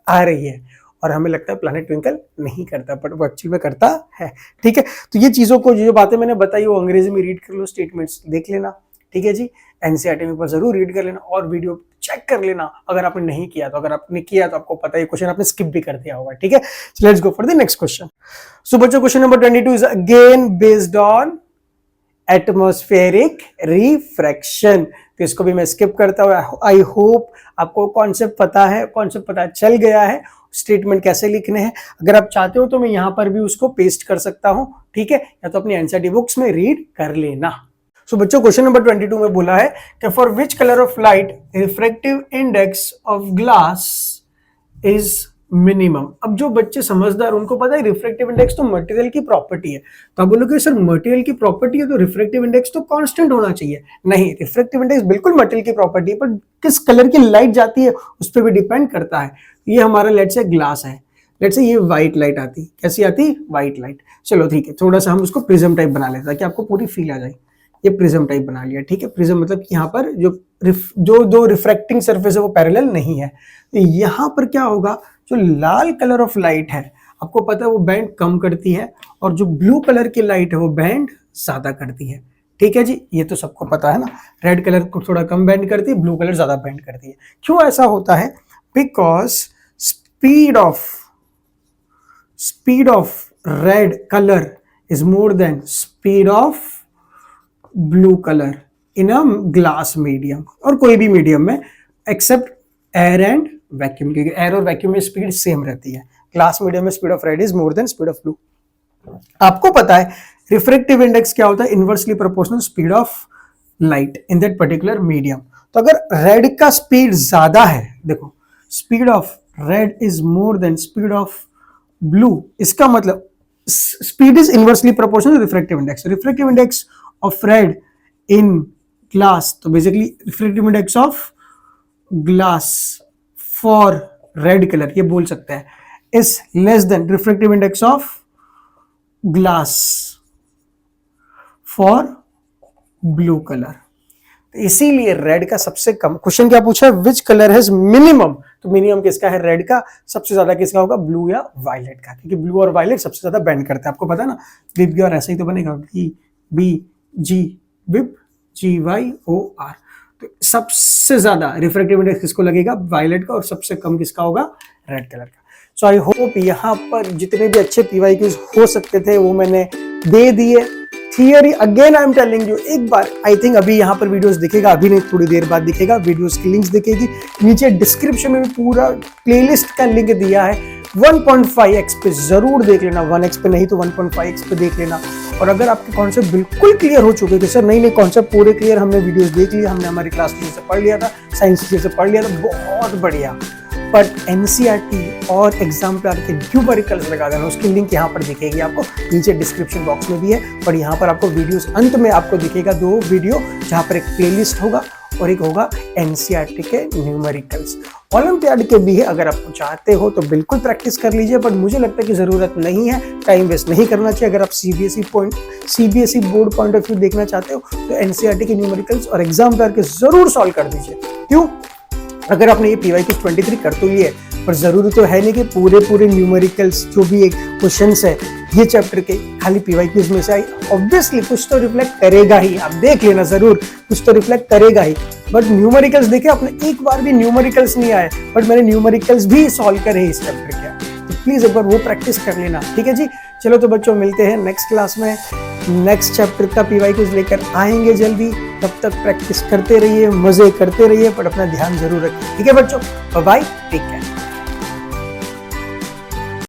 आ रही है, और हमें लगता है प्लैनेट ट्विंकल नहीं करता, बट वो एक्चुअली में करता है, ठीक है। तो ये चीजों को जो बातें मैंने बताई वो अंग्रेजी में रीड कर लो, स्टेटमेंट्स देख लेना, ठीक है जी, एनसीईआरटी में जरूर रीड कर लेना और वीडियो चेक कर लेना अगर आपने नहीं किया तो, अगर आपने किया तो आपको पता है क्वेश्चन आपने स्किप भी कर दिया होगा, ठीक है। Let's go for the next question. So बच्चों question number 22 is again based on atmospheric refraction, तो इसको भी मैं स्किप करता हूं। आई होप आपको कॉन्सेप्ट पता है, कॉन्सेप्ट पता चल गया है, स्टेटमेंट कैसे लिखने हैं। अगर आप चाहते हो तो मैं यहां पर भी उसको पेस्ट कर सकता हूं, ठीक है, या तो अपनी एनसीईआरटी बुक्स में रीड कर लेना। सो बच्चों क्वेश्चन नंबर 22 में बोला है कि for which colour of light refractive index of glass is minimum. अब जो बच्चे समझदार उनको पता है रिफ्रैक्टिव इंडेक्स तो मटेरियल की प्रॉपर्टी है, तो आप बोलोगे सर मटेरियल की प्रॉपर्टी है तो रिफ्रैक्टिव इंडेक्स तो कांस्टेंट होना चाहिए। नहीं, रिफ्रैक्टिव इंडेक्स बिल्कुल मटेरियल की प्रॉपर्टी है, पर किस कलर की लाइट जाती है उस पर भी डिपेंड करता है। ये हमारा लेट्स से ग्लास है, लेट्स से ये व्हाइट लाइट आती, कैसी आती, व्हाइट लाइट। चलो ठीक है, थोड़ा सा हम उसको प्रिज्म टाइप बना लेते ताकि आपको पूरी फील आ जाए। ये प्रिज्म टाइप बना लिया, ठीक है। प्रिज्म मतलब कि यहाँ पर जो दो रिफ्रैक्टिंग सरफेस है वो पैरेलल नहीं है, तो यहाँ पर क्या होगा, जो लाल कलर ऑफ लाइट है आपको पता है वो बैंड कम करती है, और जो ब्लू कलर की लाइट है वो बैंड ज्यादा करती है, ठीक है जी, ये तो सबको पता है ना। रेड कलर को थोड़ा कम बैंड करती है, ब्लू कलर ज्यादा बैंड करती है। क्यों ऐसा होता है, because speed of red colour is more than speed of blue colour in a glass medium, और कोई भी मीडियम में एक्सेप्ट एयर एंड वैक्यूम, क्योंकि एयर और वैक्यूम में स्पीड सेम रहती है। ग्लास मीडियम में speed of red is more than speed of blue. आपको पता है रिफ्रैक्टिव इंडेक्स क्या होता है, inversely proportional speed of light in that particular medium. तो अगर रेड का स्पीड ज्यादा है, देखो speed of red is more than speed of blue, इसका मतलब speed is inversely proportional refractive index. Refractive index of red in glass, तो basically refractive index of glass for red colour, ये बोल सकते हैं, is less than refractive index of glass for blue colour. तो इसीलिए red का सबसे कम, question क्या पूछा है, विच कलर हैज मिनिमम, तो मिनिमम किसका है, रेड का। सबसे ज्यादा किसका होगा, ब्लू या वायलेट का, क्योंकि ब्लू और वायलेट सबसे ज्यादा बैंड करते हैं, आपको पता है ना। विब और ऐसा ही तो बनेगा, बी जी विब GYOR। तो सबसे ज्यादा रिफ्रैक्टिव इंडेक्स किसको लगेगा, वायलेट का, और सबसे कम किसका होगा, रेड कलर का। सो आई होप यहाँ पर जितने भी अच्छे PYQs हो सकते थे वो मैंने दे दिए। Theory again I am telling you, एक बार आई थिंक अभी यहाँ पर वीडियोस दिखेगा, अभी नहीं थोड़ी देर बाद दिखेगा, वीडियोस की लिंक्स दिखेगी, नीचे डिस्क्रिप्शन में भी पूरा प्लेलिस्ट का लिंक दिया है। 1.5x पे जरूर देख लेना, 1x पे नहीं तो 1.5x पे देख लेना। और अगर आपके कॉन्सेप्ट बिल्कुल क्लियर हो चुके थे, सर नहीं कॉन्सेप्ट पूरे क्लियर, हमने वीडियोस देख लिया, हमने हमारी क्लास टीचर से पढ़ लिया था, साइंस टीचर से पढ़ लिया था, बहुत बढ़िया, बट एनसीईआरटी और एग्जाम प्लान के न्यूमेरिकल्स लगा देना, उसकी लिंक यहाँ पर दिखेगी आपको, नीचे डिस्क्रिप्शन बॉक्स में भी है। और यहाँ पर आपको वीडियोस अंत में आपको दिखेगा 2 वीडियो, जहाँ पर एक प्लेलिस्ट होगा और एक होगा एनसीईआरटी के न्यूमेरिकल्स। ओलंपियाड के भी है, अगर आप चाहते हो तो बिल्कुल प्रैक्टिस कर लीजिए, बट मुझे लगता है कि ज़रूरत नहीं है, टाइम वेस्ट नहीं करना चाहिए। अगर आप CBSE board point of view देखना चाहते हो तो एनसीईआरटी के न्यूमेरिकल्स और एग्जाम करके ज़रूर सॉल्व कर दीजिए। क्यों? अगर आपने ये PYQ 23 कर तो लिए, पर ज़रूरी तो है नहीं कि पूरे न्यूमेरिकल्स जो भी एक क्वेश्चंस है ये चैप्टर के खाली PYQs में से आई। ऑब्वियसली कुछ तो रिफ्लेक्ट करेगा ही, आप देख लेना ज़रूर, कुछ तो रिफ्लेक्ट करेगा ही। बट न्यूमेरिकल्स देखिए, आपने एक बार भी न्यूमेरिकल्स नहीं आए, बट मैंने न्यूमेरिकल्स भी सॉल्व करे इस चैप्टर के, तो प्लीज़ एक बार वो प्रैक्टिस कर लेना, ठीक है जी। चलो तो बच्चों, मिलते हैं नेक्स्ट क्लास में, नेक्स्ट चैप्टर का PYQs लेकर आएंगे जल्दी। तब तक प्रैक्टिस करते रहिए, मज़े करते रहिए, पर अपना ध्यान जरूर रखिए, ठीक है बच्चों। Bye bye, take care.